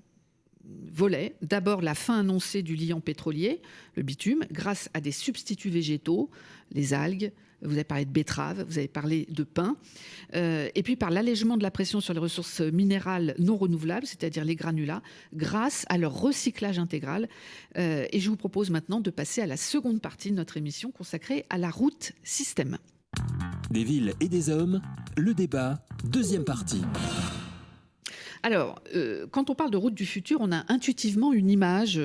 volets. D'abord, la fin annoncée du liant pétrolier, le bitume, grâce à des substituts végétaux, les algues. Vous avez parlé de betterave, vous avez parlé de pin. Et puis par l'allègement de la pression sur les ressources minérales non renouvelables, c'est-à-dire les granulats, grâce à leur recyclage intégral. Et je vous propose maintenant de passer à la seconde partie de notre émission consacrée à la route système. Des villes et des hommes, le débat, deuxième partie. Alors, quand on parle de route du futur, on a intuitivement une image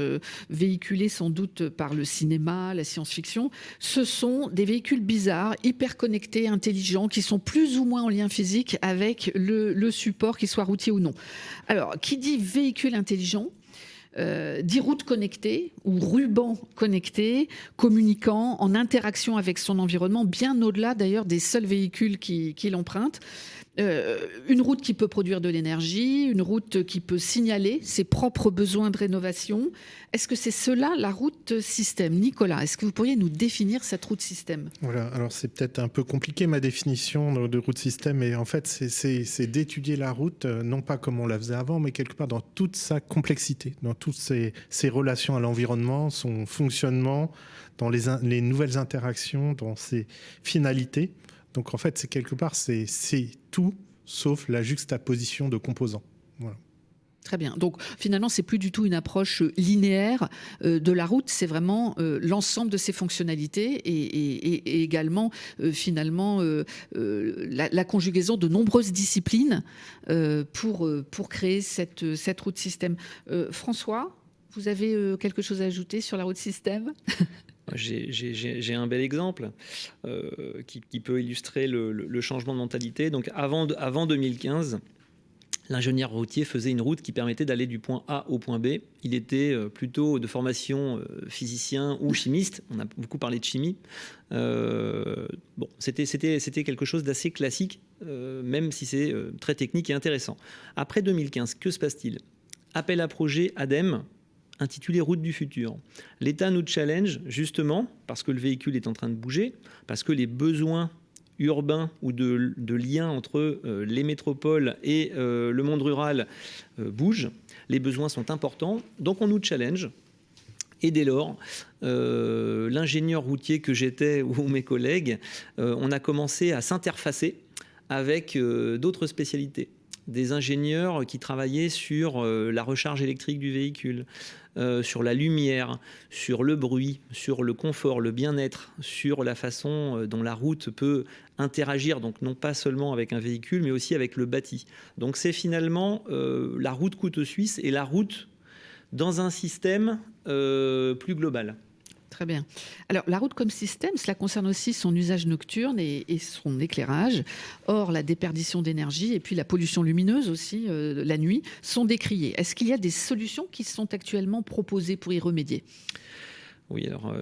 véhiculée sans doute par le cinéma, la science-fiction. Ce sont des véhicules bizarres, hyper connectés, intelligents, qui sont plus ou moins en lien physique avec le support, qu'il soit routier ou non. Alors, qui dit véhicule intelligent dit route connectée ou ruban connecté, communiquant, en interaction avec son environnement, bien au-delà d'ailleurs des seuls véhicules qui l'empruntent. Une route qui peut produire de l'énergie, une route qui peut signaler ses propres besoins de rénovation. Est-ce que c'est cela la route système ? Nicolas, est-ce que vous pourriez nous définir cette route système ? Voilà, alors c'est peut-être un peu compliqué ma définition de route système, mais en fait c'est d'étudier la route, non pas comme on la faisait avant, mais quelque part dans toute sa complexité, dans toutes ses relations à l'environnement, son fonctionnement, dans les nouvelles interactions, dans ses finalités. Donc en fait, c'est quelque part, c'est tout sauf la juxtaposition de composants. Voilà. Très bien. Donc finalement, c'est plus du tout une approche linéaire de la route, c'est vraiment l'ensemble de ses fonctionnalités et également finalement la conjugaison de nombreuses disciplines pour créer cette route système. François, vous avez quelque chose à ajouter sur la route système ? J'ai un bel exemple qui peut illustrer le changement de mentalité. Donc avant 2015, l'ingénieur routier faisait une route qui permettait d'aller du point A au point B. Il était plutôt de formation physicien ou chimiste. On a beaucoup parlé de chimie. C'était quelque chose d'assez classique, même si c'est très technique et intéressant. Après 2015, que se passe-t-il ? Appel à projet ADEME intitulé Route du futur. L'État nous challenge justement parce que le véhicule est en train de bouger, parce que les besoins urbains ou de liens entre les métropoles et le monde rural bougent. Les besoins sont importants, donc on nous challenge. Et dès lors, l'ingénieur routier que j'étais ou mes collègues, on a commencé à s'interfacer avec d'autres spécialités. Des ingénieurs qui travaillaient sur la recharge électrique du véhicule, sur la lumière, sur le bruit, sur le confort, le bien-être, sur la façon dont la route peut interagir, donc non pas seulement avec un véhicule, mais aussi avec le bâti. Donc c'est finalement la route couteau suisse et la route dans un système plus global. Très bien. Alors, la route comme système, cela concerne aussi son usage nocturne et son éclairage. Or, la déperdition d'énergie et puis la pollution lumineuse aussi, la nuit, sont décriées. Est-ce qu'il y a des solutions qui sont actuellement proposées pour y remédier ? Oui, alors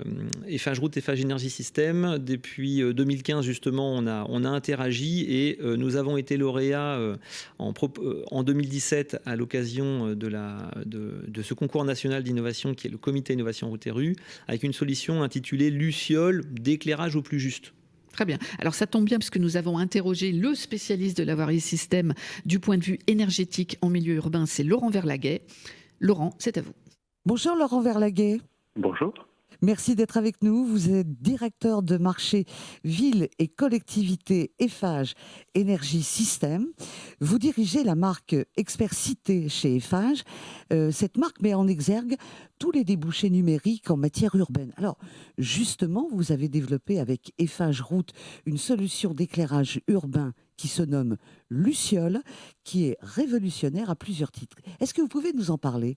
Eiffage Route, Eiffage Énergie Système, depuis 2015 justement, on a interagi et nous avons été lauréats en 2017 à l'occasion de ce concours national d'innovation qui est le Comité Innovation Route et Rue, avec une solution intitulée Luciole d'éclairage au plus juste. Très bien. Alors ça tombe bien puisque nous avons interrogé le spécialiste de la voirie système du point de vue énergétique en milieu urbain, c'est Laurent Verlaguet. Laurent, c'est à vous. Bonjour Laurent Verlaguet. Bonjour. Merci d'être avec nous. Vous êtes directeur de marché Ville et collectivité Eiffage Énergie Système. Vous dirigez la marque Expert Cité chez Eiffage. Cette marque met en exergue tous les débouchés numériques en matière urbaine. Alors, justement, vous avez développé avec Eiffage Route une solution d'éclairage urbain qui se nomme Luciole, qui est révolutionnaire à plusieurs titres. Est-ce que vous pouvez nous en parler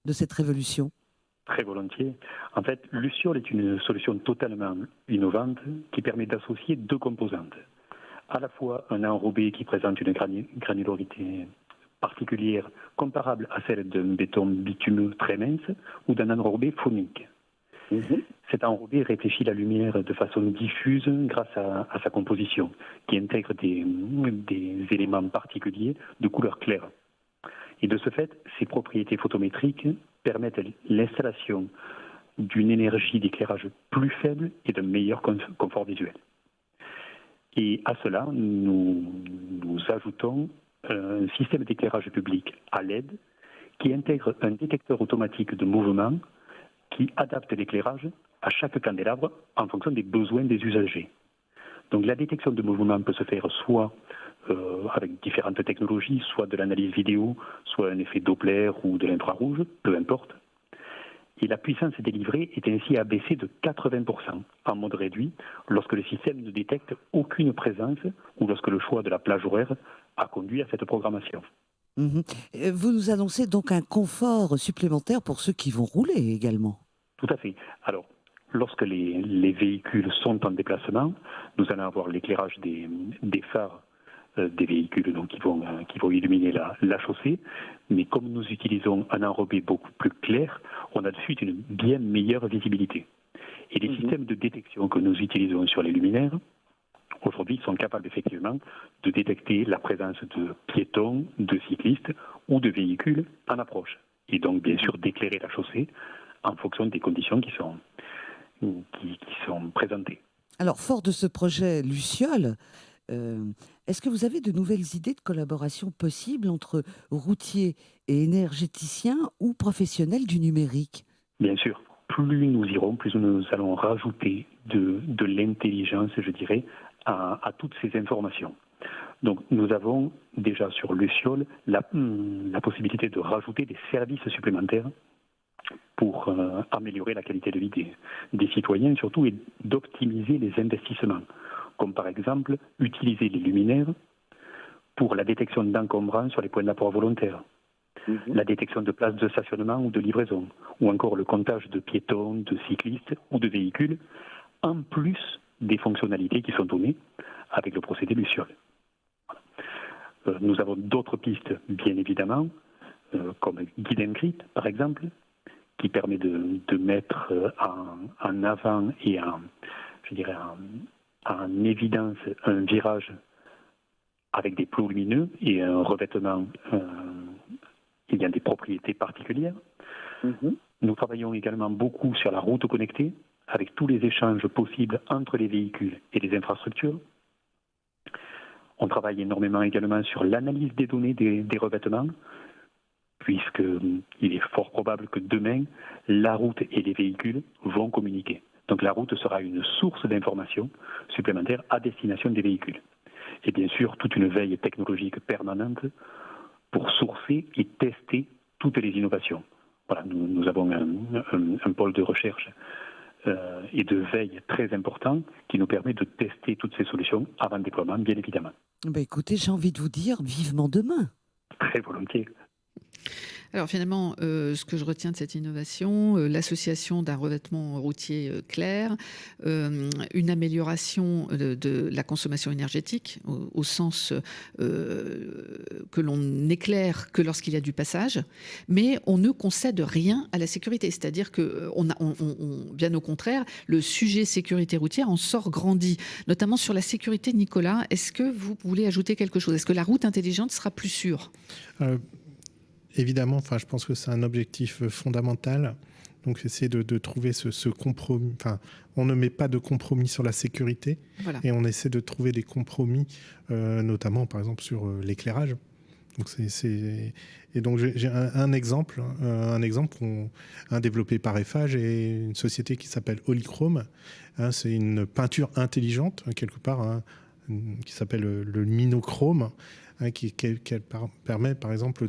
de cette révolution ? Très volontiers. En fait, Luciole est une solution totalement innovante qui permet d'associer deux composantes. À la fois un enrobé qui présente une granularité particulière comparable à celle d'un béton bitumeux très mince ou d'un enrobé phonique. Cet enrobé réfléchit la lumière de façon diffuse grâce à sa composition, qui intègre des éléments particuliers de couleur claire. Et de ce fait, ses propriétés photométriques permettent l'installation d'une énergie d'éclairage plus faible et d'un meilleur confort visuel. Et à cela, nous ajoutons un système d'éclairage public à LED qui intègre un détecteur automatique de mouvement qui adapte l'éclairage à chaque candélabre en fonction des besoins des usagers. Donc la détection de mouvement peut se faire soit avec différentes technologies, soit de l'analyse vidéo, soit un effet Doppler ou de l'infrarouge, peu importe. Et la puissance délivrée est ainsi abaissée de 80% en mode réduit lorsque le système ne détecte aucune présence ou lorsque le choix de la plage horaire a conduit à cette programmation. Vous nous annoncez donc un confort supplémentaire pour ceux qui vont rouler également. Tout à fait. Alors, lorsque les véhicules sont en déplacement, nous allons avoir l'éclairage des phares des véhicules donc, qui vont illuminer la chaussée, mais comme nous utilisons un enrobé beaucoup plus clair, on a de suite une bien meilleure visibilité. Et les systèmes de détection que nous utilisons sur les luminaires, aujourd'hui, sont capables effectivement de détecter la présence de piétons, de cyclistes ou de véhicules en approche. Et donc, bien sûr, d'éclairer la chaussée en fonction des conditions qui sont présentées. Alors, fort de ce projet Luciole, est-ce que vous avez de nouvelles idées de collaboration possibles entre routiers et énergéticiens ou professionnels du numérique ? Bien sûr. Plus nous irons, plus nous allons rajouter de l'intelligence, je dirais, à toutes ces informations. Donc nous avons déjà sur Luciole la possibilité de rajouter des services supplémentaires pour améliorer la qualité de vie des citoyens surtout et d'optimiser les investissements. Comme par exemple utiliser les luminaires pour la détection d'encombrants sur les points d'apport volontaires, la détection de places de stationnement ou de livraison, ou encore le comptage de piétons, de cyclistes ou de véhicules, en plus des fonctionnalités qui sont données avec le procédé Luciole. Voilà. Nous avons d'autres pistes, bien évidemment, comme Guide and Grid, par exemple, qui permet de mettre en avant et en évidence un virage avec des plots lumineux et un revêtement ayant des propriétés particulières. Nous travaillons également beaucoup sur la route connectée, avec tous les échanges possibles entre les véhicules et les infrastructures. On travaille énormément également sur l'analyse des données des revêtements, puisqu'il est fort probable que demain, la route et les véhicules vont communiquer. Donc la route sera une source d'informations supplémentaires à destination des véhicules. Et bien sûr, toute une veille technologique permanente pour sourcer et tester toutes les innovations. Voilà, nous avons un pôle de recherche et de veille très important qui nous permet de tester toutes ces solutions avant déploiement, bien évidemment. Écoutez, j'ai envie de vous dire vivement demain. Très volontiers. Alors finalement, ce que je retiens de cette innovation, l'association d'un revêtement routier clair, une amélioration de la consommation énergétique, au sens que l'on n'éclaire que lorsqu'il y a du passage, mais on ne concède rien à la sécurité. C'est-à-dire que, bien au contraire, le sujet sécurité routière en sort grandi, notamment sur la sécurité. Nicolas, est-ce que vous voulez ajouter quelque chose? Est-ce que la route intelligente sera plus sûre? Évidemment, je pense que c'est un objectif fondamental. Donc, essayer de trouver ce compromis. On ne met pas de compromis sur la sécurité, voilà. Et on essaie de trouver des compromis, notamment, par exemple, sur l'éclairage. Donc, Et donc, j'ai un exemple développé par Eiffage et une société qui s'appelle Holychrome. C'est une peinture intelligente, quelque part, qui s'appelle le Minochrome, qui permet, par exemple,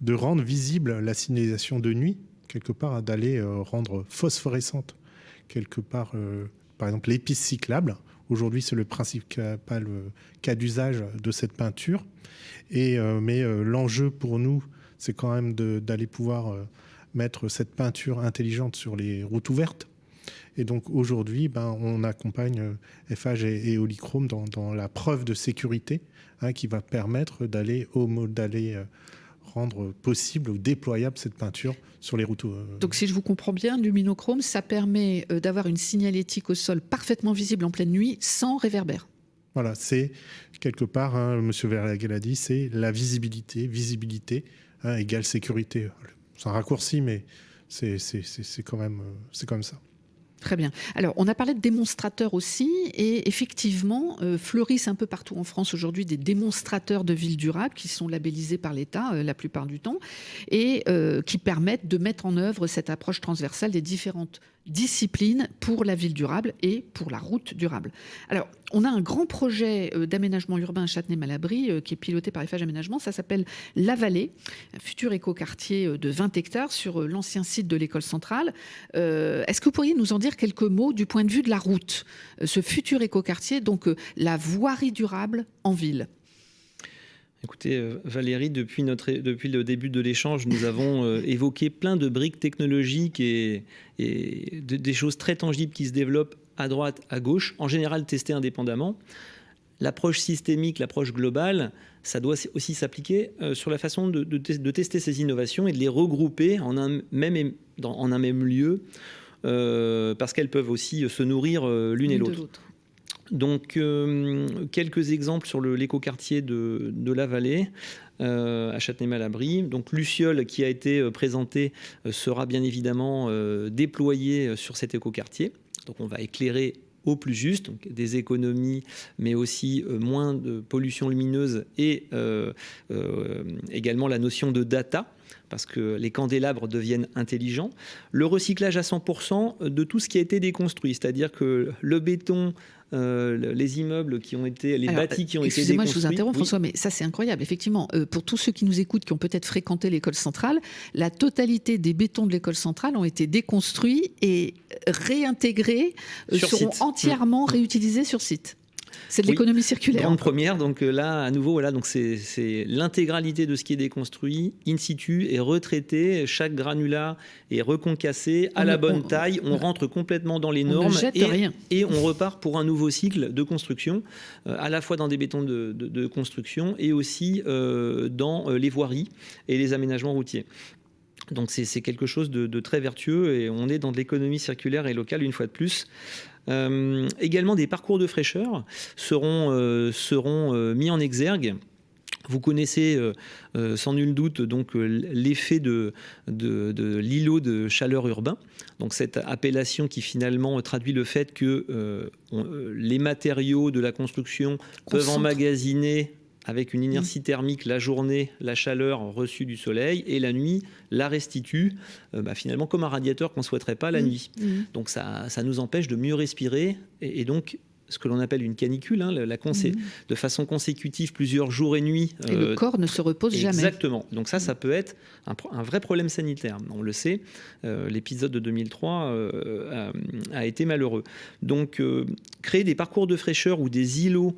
de rendre visible la signalisation de nuit, quelque part, d'aller rendre phosphorescente, quelque part, par exemple, les pistes cyclables. Aujourd'hui, c'est le principal cas d'usage de cette peinture. Mais l'enjeu pour nous, c'est quand même d'aller pouvoir mettre cette peinture intelligente sur les routes ouvertes. Et donc aujourd'hui, on accompagne Eiffage et Holychrome dans la preuve de sécurité, qui va permettre d'aller rendre possible ou déployable cette peinture sur les routes. Donc si je vous comprends bien, du Minochrome, ça permet d'avoir une signalétique au sol parfaitement visible en pleine nuit sans réverbère. Voilà, c'est quelque part, M. Verhaeghe l'a dit, c'est la visibilité égale sécurité. C'est un raccourci, mais c'est quand même ça. Très bien. Alors, on a parlé de démonstrateurs aussi, et effectivement, fleurissent un peu partout en France aujourd'hui des démonstrateurs de villes durables qui sont labellisés par l'État la plupart du temps, et qui permettent de mettre en œuvre cette approche transversale des différentes disciplines pour la ville durable et pour la route durable. Alors, on a un grand projet d'aménagement urbain à Châtenay-Malabry qui est piloté par Eiffage Aménagement. Ça s'appelle La Vallée, un futur écoquartier de 20 hectares sur l'ancien site de l'école centrale. Est-ce que vous pourriez nous en dire quelques mots du point de vue de la route, ce futur écoquartier, donc la voirie durable en ville? Écoutez, Valérie, depuis le début de l'échange, nous avons évoqué plein de briques technologiques et des choses très tangibles qui se développent à droite, à gauche, en général testées indépendamment. L'approche systémique, l'approche globale, ça doit aussi s'appliquer sur la façon de tester ces innovations et de les regrouper en un même lieu, parce qu'elles peuvent aussi se nourrir l'une et l'autre. Donc, quelques exemples sur l'écoquartier de la Vallée, à Châtenay-Malabry. Donc, Luciole, qui a été présenté, sera bien évidemment déployé sur cet écoquartier. Donc, on va éclairer au plus juste, donc des économies, mais aussi moins de pollution lumineuse et également la notion de data, parce que les candélabres deviennent intelligents. Le recyclage à 100% de tout ce qui a été déconstruit, c'est-à-dire que le béton, les immeubles qui ont été, bâtis qui ont été déconstruits. Excusez-moi, je vous interromps, François, mais ça c'est incroyable. Effectivement, pour tous ceux qui nous écoutent, qui ont peut-être fréquenté l'école centrale, la totalité des bétons de l'école centrale ont été déconstruits et réintégrés, seront entièrement réutilisés sur site. C'est de l'économie circulaire. Grande première, donc là, à nouveau, voilà, donc c'est l'intégralité de ce qui est déconstruit, in situ, est retraité, chaque granulat est reconcassé à la bonne taille, on rentre complètement dans les normes et on repart pour un nouveau cycle de construction, à la fois dans des bétons de construction et aussi dans les voiries et les aménagements routiers. Donc c'est quelque chose de très vertueux et on est dans de l'économie circulaire et locale une fois de plus. Également des parcours de fraîcheur seront mis en exergue Vous connaissez sans nul doute donc l'effet de l'îlot de chaleur urbain. Donc cette appellation qui finalement traduit le fait que les matériaux de la construction peuvent emmagasiner avec une inertie thermique la journée, la chaleur reçue du soleil, et la nuit la restitue finalement comme un radiateur qu'on ne souhaiterait pas la nuit. Donc ça nous empêche de mieux respirer, et donc ce que l'on appelle une canicule, de façon consécutive plusieurs jours et nuits. Et le corps ne se repose jamais. Exactement. Donc ça peut être un vrai problème sanitaire. On le sait, l'épisode de 2003 a été malheureux. Donc créer des parcours de fraîcheur ou des îlots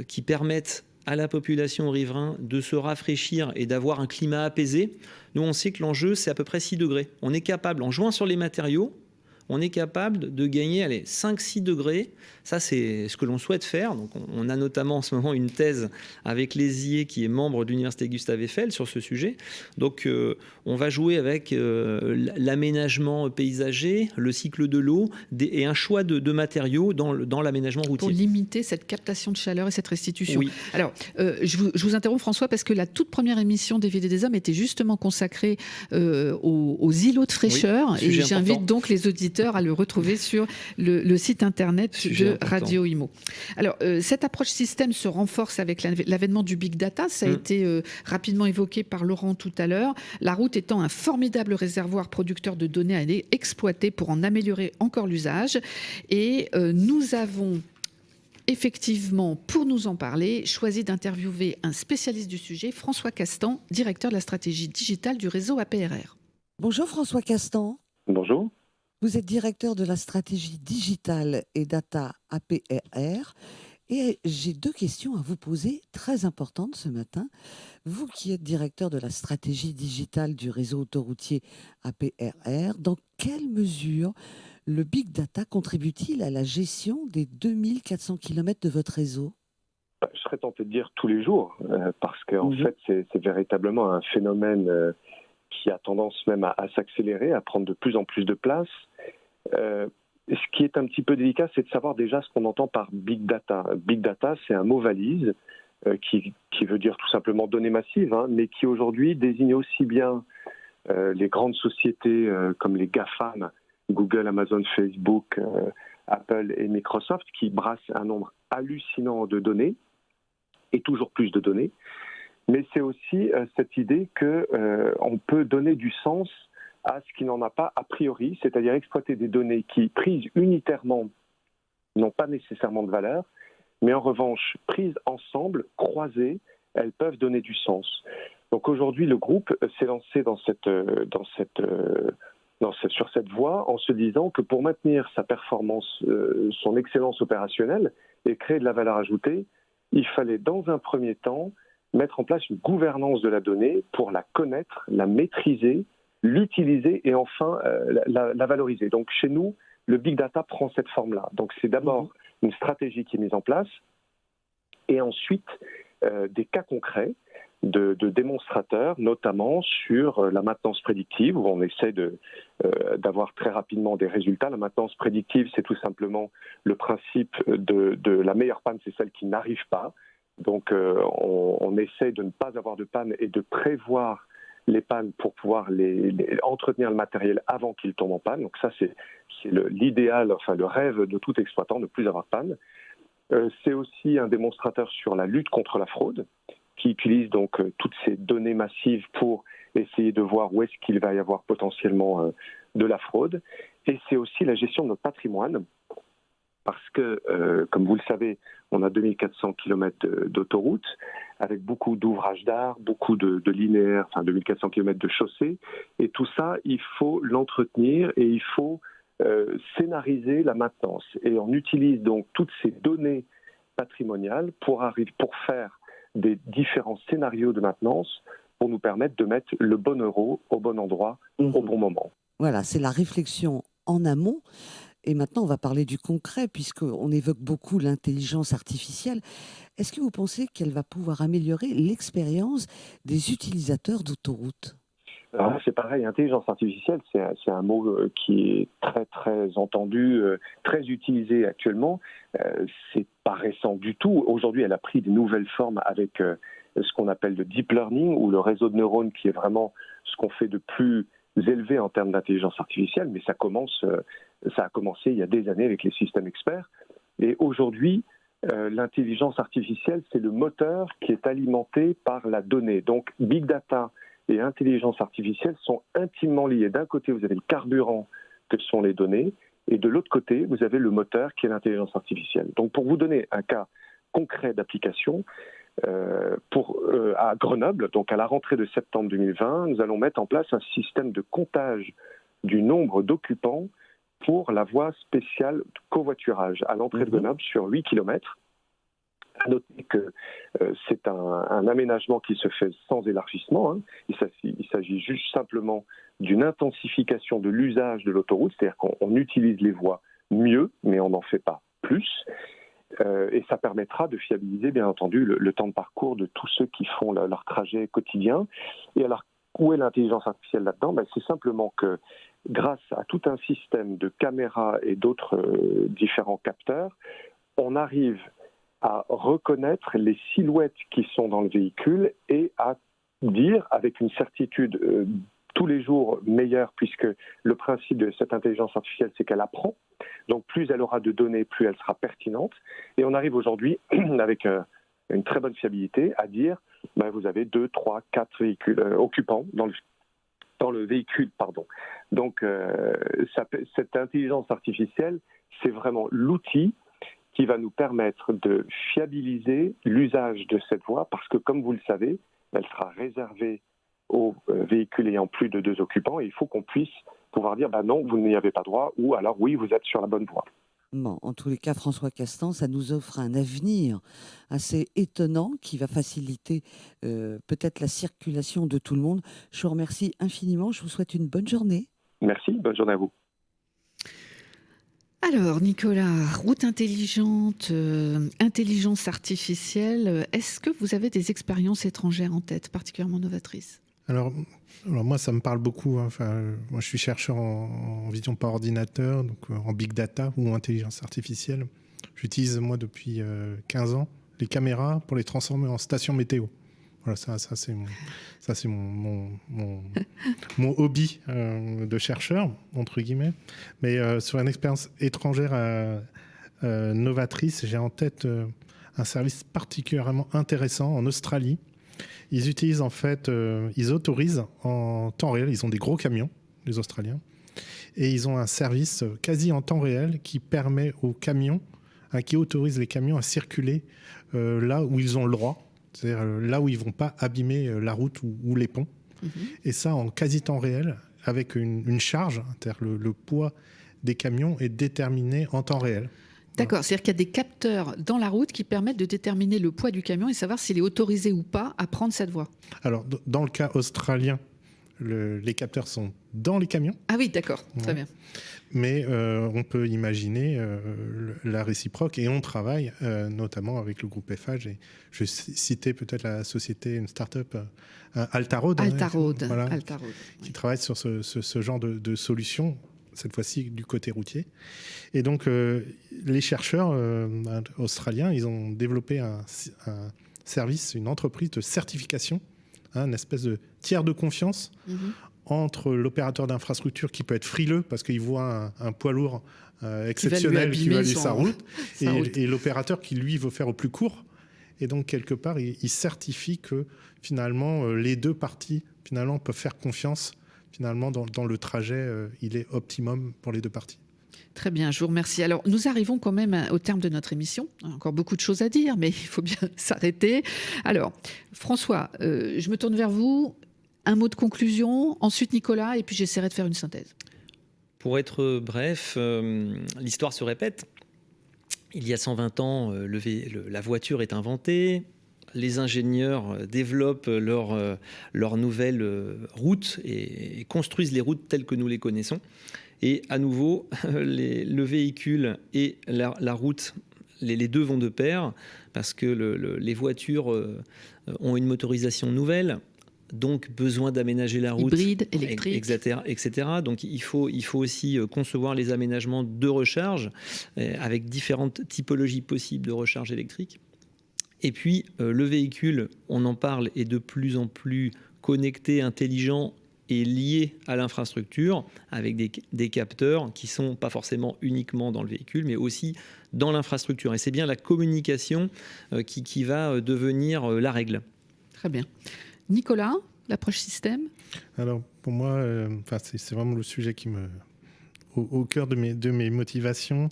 qui permettent à la population riveraine de se rafraîchir et d'avoir un climat apaisé. Nous, on sait que l'enjeu, c'est à peu près 6 degrés. On est capable, en jouant sur les matériaux, on est capable de gagner 5-6 degrés. Ça, c'est ce que l'on souhaite faire. Donc, on a notamment en ce moment une thèse avec Lézier, qui est membre de l'Université Gustave Eiffel, sur ce sujet. Donc, on va jouer avec l'aménagement paysager, le cycle de l'eau et un choix de matériaux dans l'aménagement routier. Pour limiter cette captation de chaleur et cette restitution. Oui. Alors, je vous interromps, François, parce que la toute première émission des Villes et des Hommes était justement consacrée aux îlots de fraîcheur. Oui, et j'invite donc les auditeurs à le retrouver sur le site internet de Radio Imo. Alors, cette approche système se renforce avec l'avènement du big data. Ça a été rapidement évoqué par Laurent tout à l'heure. La route étant un formidable réservoir producteur de données à exploiter pour en améliorer encore l'usage. Et nous avons effectivement, pour nous en parler, choisi d'interviewer un spécialiste du sujet, François Castan, directeur de la stratégie digitale du réseau APRR. Bonjour François Castan. Bonjour. Vous êtes directeur de la stratégie digitale et data APRR. Et j'ai 2 questions à vous poser très importantes ce matin. Vous qui êtes directeur de la stratégie digitale du réseau autoroutier APRR, dans quelle mesure le big data contribue-t-il à la gestion des 2400 km de votre réseau ? Je serais tenté de dire tous les jours, parce qu'en fait, c'est véritablement un phénomène qui a tendance même à s'accélérer, à prendre de plus en plus de place. Ce qui est un petit peu délicat, c'est de savoir déjà ce qu'on entend par big data. Big data, c'est un mot valise qui veut dire tout simplement données massives, mais qui aujourd'hui désigne aussi bien les grandes sociétés comme les GAFAM, Google, Amazon, Facebook, Apple et Microsoft, qui brassent un nombre hallucinant de données, et toujours plus de données. Mais c'est aussi cette idée qu'on peut donner du sens à ce qui n'en a pas a priori, c'est-à-dire exploiter des données qui, prises unitairement, n'ont pas nécessairement de valeur, mais en revanche, prises ensemble, croisées, elles peuvent donner du sens. Donc aujourd'hui, le groupe s'est lancé sur cette voie en se disant que pour maintenir sa performance, son excellence opérationnelle et créer de la valeur ajoutée, il fallait dans un premier temps mettre en place une gouvernance de la donnée pour la connaître, la maîtriser, l'utiliser et enfin la valoriser. Donc chez nous, le big data prend cette forme-là. Donc c'est d'abord une stratégie qui est mise en place et ensuite des cas concrets de démonstrateurs, notamment sur la maintenance prédictive, où on essaie d'avoir très rapidement des résultats. La maintenance prédictive, c'est tout simplement le principe de la meilleure panne, c'est celle qui n'arrive pas. Donc on essaie de ne pas avoir de panne et de prévoir les pannes pour pouvoir entretenir le matériel avant qu'il tombe en panne. Donc ça, c'est l'idéal, enfin le rêve de tout exploitant, de ne plus avoir de panne. C'est aussi un démonstrateur sur la lutte contre la fraude, qui utilise donc toutes ces données massives pour essayer de voir où est-ce qu'il va y avoir potentiellement de la fraude. Et c'est aussi la gestion de notre patrimoine, parce que, comme vous le savez, on a 2400 km d'autoroute, avec beaucoup d'ouvrages d'art, beaucoup de linéaires, enfin 2400 km de chaussées. Et tout ça, il faut l'entretenir et il faut scénariser la maintenance. Et on utilise donc toutes ces données patrimoniales pour faire des différents scénarios de maintenance pour nous permettre de mettre le bon euro au bon endroit, au bon moment. Voilà, c'est la réflexion en amont. Et maintenant, on va parler du concret, puisqu'on évoque beaucoup l'intelligence artificielle. Est-ce que vous pensez qu'elle va pouvoir améliorer l'expérience des utilisateurs d'autoroutes ? Alors là, c'est pareil, intelligence artificielle, c'est un mot qui est très très entendu, très utilisé actuellement. C'est pas récent du tout. Aujourd'hui, elle a pris de nouvelles formes avec ce qu'on appelle le deep learning ou le réseau de neurones, qui est vraiment ce qu'on fait de plus élevé en termes d'intelligence artificielle. Mais ça a commencé il y a des années avec les systèmes experts. Et aujourd'hui, l'intelligence artificielle, c'est le moteur qui est alimenté par la donnée. Donc, big data et intelligence artificielle sont intimement liés. D'un côté, vous avez le carburant que sont les données, et de l'autre côté, vous avez le moteur qui est l'intelligence artificielle. Donc, pour vous donner un cas concret d'application, à Grenoble, donc à la rentrée de septembre 2020, nous allons mettre en place un système de comptage du nombre d'occupants pour la voie spéciale de covoiturage à l'entrée de Grenoble sur 8 km. À noter que c'est un aménagement qui se fait sans élargissement. Hein. Il s'agit juste simplement d'une intensification de l'usage de l'autoroute, c'est-à-dire qu'on utilise les voies mieux, mais on n'en fait pas plus. Et ça permettra de fiabiliser, bien entendu, le temps de parcours de tous ceux qui font leur trajet quotidien. Et alors, où est l'intelligence artificielle là-dedans ? C'est simplement que, grâce à tout un système de caméras et d'autres différents capteurs, on arrive à reconnaître les silhouettes qui sont dans le véhicule et à dire avec une certitude tous les jours meilleure, puisque le principe de cette intelligence artificielle, c'est qu'elle apprend. Donc plus elle aura de données, plus elle sera pertinente. Et on arrive aujourd'hui avec une très bonne fiabilité à dire vous avez 2, 3, 4 véhicules occupants dans le véhicule. Donc cette intelligence artificielle, c'est vraiment l'outil qui va nous permettre de fiabiliser l'usage de cette voie, parce que, comme vous le savez, elle sera réservée aux véhicules ayant plus de 2 occupants, et il faut qu'on puisse pouvoir dire non, vous n'y avez pas droit, ou alors oui, vous êtes sur la bonne voie. Bon, en tous les cas, François Castan, ça nous offre un avenir assez étonnant qui va faciliter peut-être la circulation de tout le monde. Je vous remercie infiniment, je vous souhaite une bonne journée. Merci, bonne journée à vous. Alors, Nicolas, route intelligente, intelligence artificielle, est-ce que vous avez des expériences étrangères en tête, particulièrement novatrices ? Alors moi, ça me parle beaucoup. Hein. Moi, je suis chercheur en vision par ordinateur, donc en big data ou en intelligence artificielle. J'utilise, moi, depuis 15 ans, les caméras pour les transformer en stations météo. Voilà, ça c'est mon hobby de chercheur, entre guillemets. Mais sur une expérience étrangère novatrice, j'ai en tête un service particulièrement intéressant en Australie. Ils utilisent ils autorisent en temps réel, ils ont des gros camions, les Australiens, et ils ont un service quasi en temps réel qui permet aux camions, qui autorise les camions à circuler là où ils ont le droit. C'est-à-dire là où ils ne vont pas abîmer la route ou les ponts. Et ça, en quasi-temps réel, avec une charge, c'est-à-dire le poids des camions est déterminé en temps réel. D'accord, c'est-à-dire qu'il y a des capteurs dans la route qui permettent de déterminer le poids du camion et savoir s'il est autorisé ou pas à prendre cette voie. Alors, dans le cas australien, les capteurs sont dans les camions. Ah oui, d'accord, très bien. Mais on peut imaginer la réciproque, et on travaille notamment avec le groupe Eiffage. Et je citais peut-être la société, une start-up, Altaroad. Altaroad, qui travaille sur ce genre de solution, cette fois-ci du côté routier. Et donc, les chercheurs australiens, ils ont développé un service, une entreprise de certification, une espèce de tiers de confiance entre l'opérateur d'infrastructure, qui peut être frileux parce qu'il voit un poids lourd exceptionnel qui va lui sa route, et l'opérateur qui, lui, veut faire au plus court. Et donc, quelque part, il certifie que, finalement, les deux parties, finalement, peuvent faire confiance. Finalement, dans le trajet, il est optimum pour les deux parties. Très bien, je vous remercie. Alors, nous arrivons quand même au terme de notre émission. On a encore beaucoup de choses à dire, mais il faut bien s'arrêter. Alors, François, je me tourne vers vous. Un mot de conclusion, ensuite Nicolas, et puis j'essaierai de faire une synthèse. Pour être bref, l'histoire se répète. Il y a 120 ans, la voiture est inventée. Les ingénieurs développent leurs nouvelles routes et construisent les routes telles que nous les connaissons. Et à nouveau, le véhicule et la route, les deux vont de pair, parce que les voitures ont une motorisation nouvelle, donc besoin d'aménager la route. Hybride, électrique. Etc. Donc il faut aussi concevoir les aménagements de recharge avec différentes typologies possibles de recharge électrique. Et puis le véhicule, on en parle, est de plus en plus connecté, intelligent et lié à l'infrastructure avec des capteurs qui ne sont pas forcément uniquement dans le véhicule, mais aussi dans l'infrastructure. Et c'est bien la communication qui va devenir la règle. Très bien. Nicolas, l'approche système ? Alors, pour moi, c'est vraiment le sujet qui me... au cœur de mes motivations.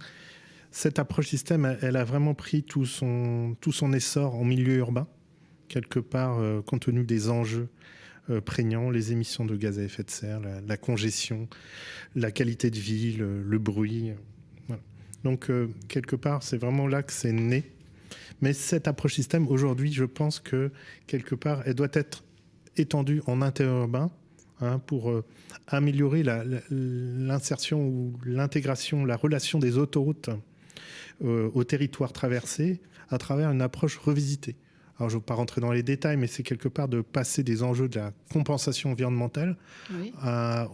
Cette approche système, elle a vraiment pris tout son essor en milieu urbain, quelque part, compte tenu des enjeux prégnants, les émissions de gaz à effet de serre, la congestion, la qualité de vie, le bruit. Voilà. Donc, quelque part, c'est vraiment là que c'est né. Mais cette approche système, aujourd'hui, je pense que, quelque part, elle doit être étendue en interurbain pour améliorer l'insertion ou l'intégration, la relation des autoroutes au territoire traversé à travers une approche revisitée. Alors, je ne veux pas rentrer dans les détails, mais c'est quelque part de passer des enjeux de la compensation environnementale à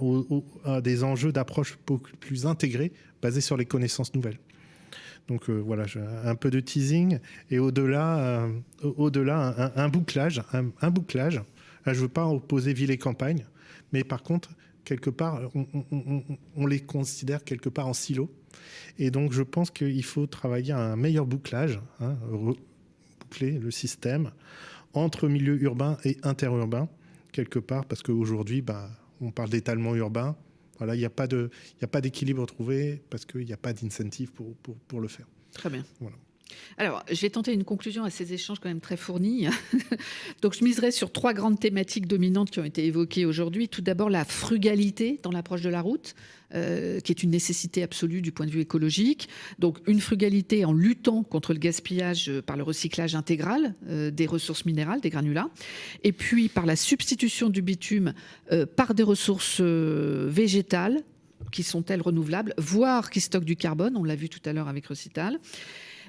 des enjeux d'approche beaucoup plus intégrés, basés sur les connaissances nouvelles. Donc voilà, un peu de teasing et au-delà un bouclage. Je ne veux pas opposer ville et campagne, mais par contre, quelque part, on les considère quelque part en silo. Et donc, je pense qu'il faut travailler à un meilleur bouclage, boucler le système entre milieu urbain et interurbain, quelque part, parce qu'aujourd'hui, on parle d'étalement urbain. Voilà, il n'y a pas d'équilibre trouvé parce qu'il n'y a pas d'incentive pour le faire. Très bien. Voilà. Alors, je vais tenter une conclusion à ces échanges quand même très fournis. Donc, je miserai sur 3 grandes thématiques dominantes qui ont été évoquées aujourd'hui. Tout d'abord, la frugalité dans l'approche de la route, qui est une nécessité absolue du point de vue écologique. Donc, une frugalité en luttant contre le gaspillage par le recyclage intégral des ressources minérales, des granulats. Et puis, par la substitution du bitume par des ressources végétales, qui sont-elles renouvelables, voire qui stockent du carbone. On l'a vu tout à l'heure avec Recital.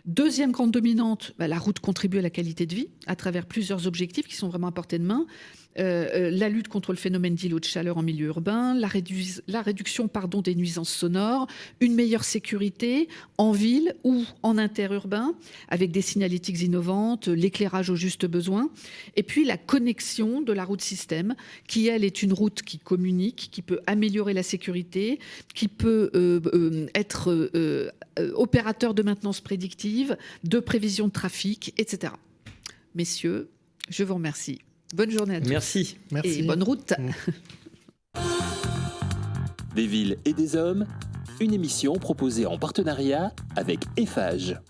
Deuxième grande dominante, la route contribue à la qualité de vie à travers plusieurs objectifs qui sont vraiment à portée de main. La lutte contre le phénomène d'îlots de chaleur en milieu urbain, la réduction des nuisances sonores, une meilleure sécurité en ville ou en interurbain avec des signalétiques innovantes, l'éclairage au juste besoin, et puis la connexion de la route système qui, elle, est une route qui communique, qui peut améliorer la sécurité, qui peut être opérateur de maintenance prédictive, de prévision de trafic, etc. Messieurs, je vous remercie. Bonne journée à tous. Merci. Et bonne route. Des villes et des hommes, une émission proposée en partenariat avec Eiffage.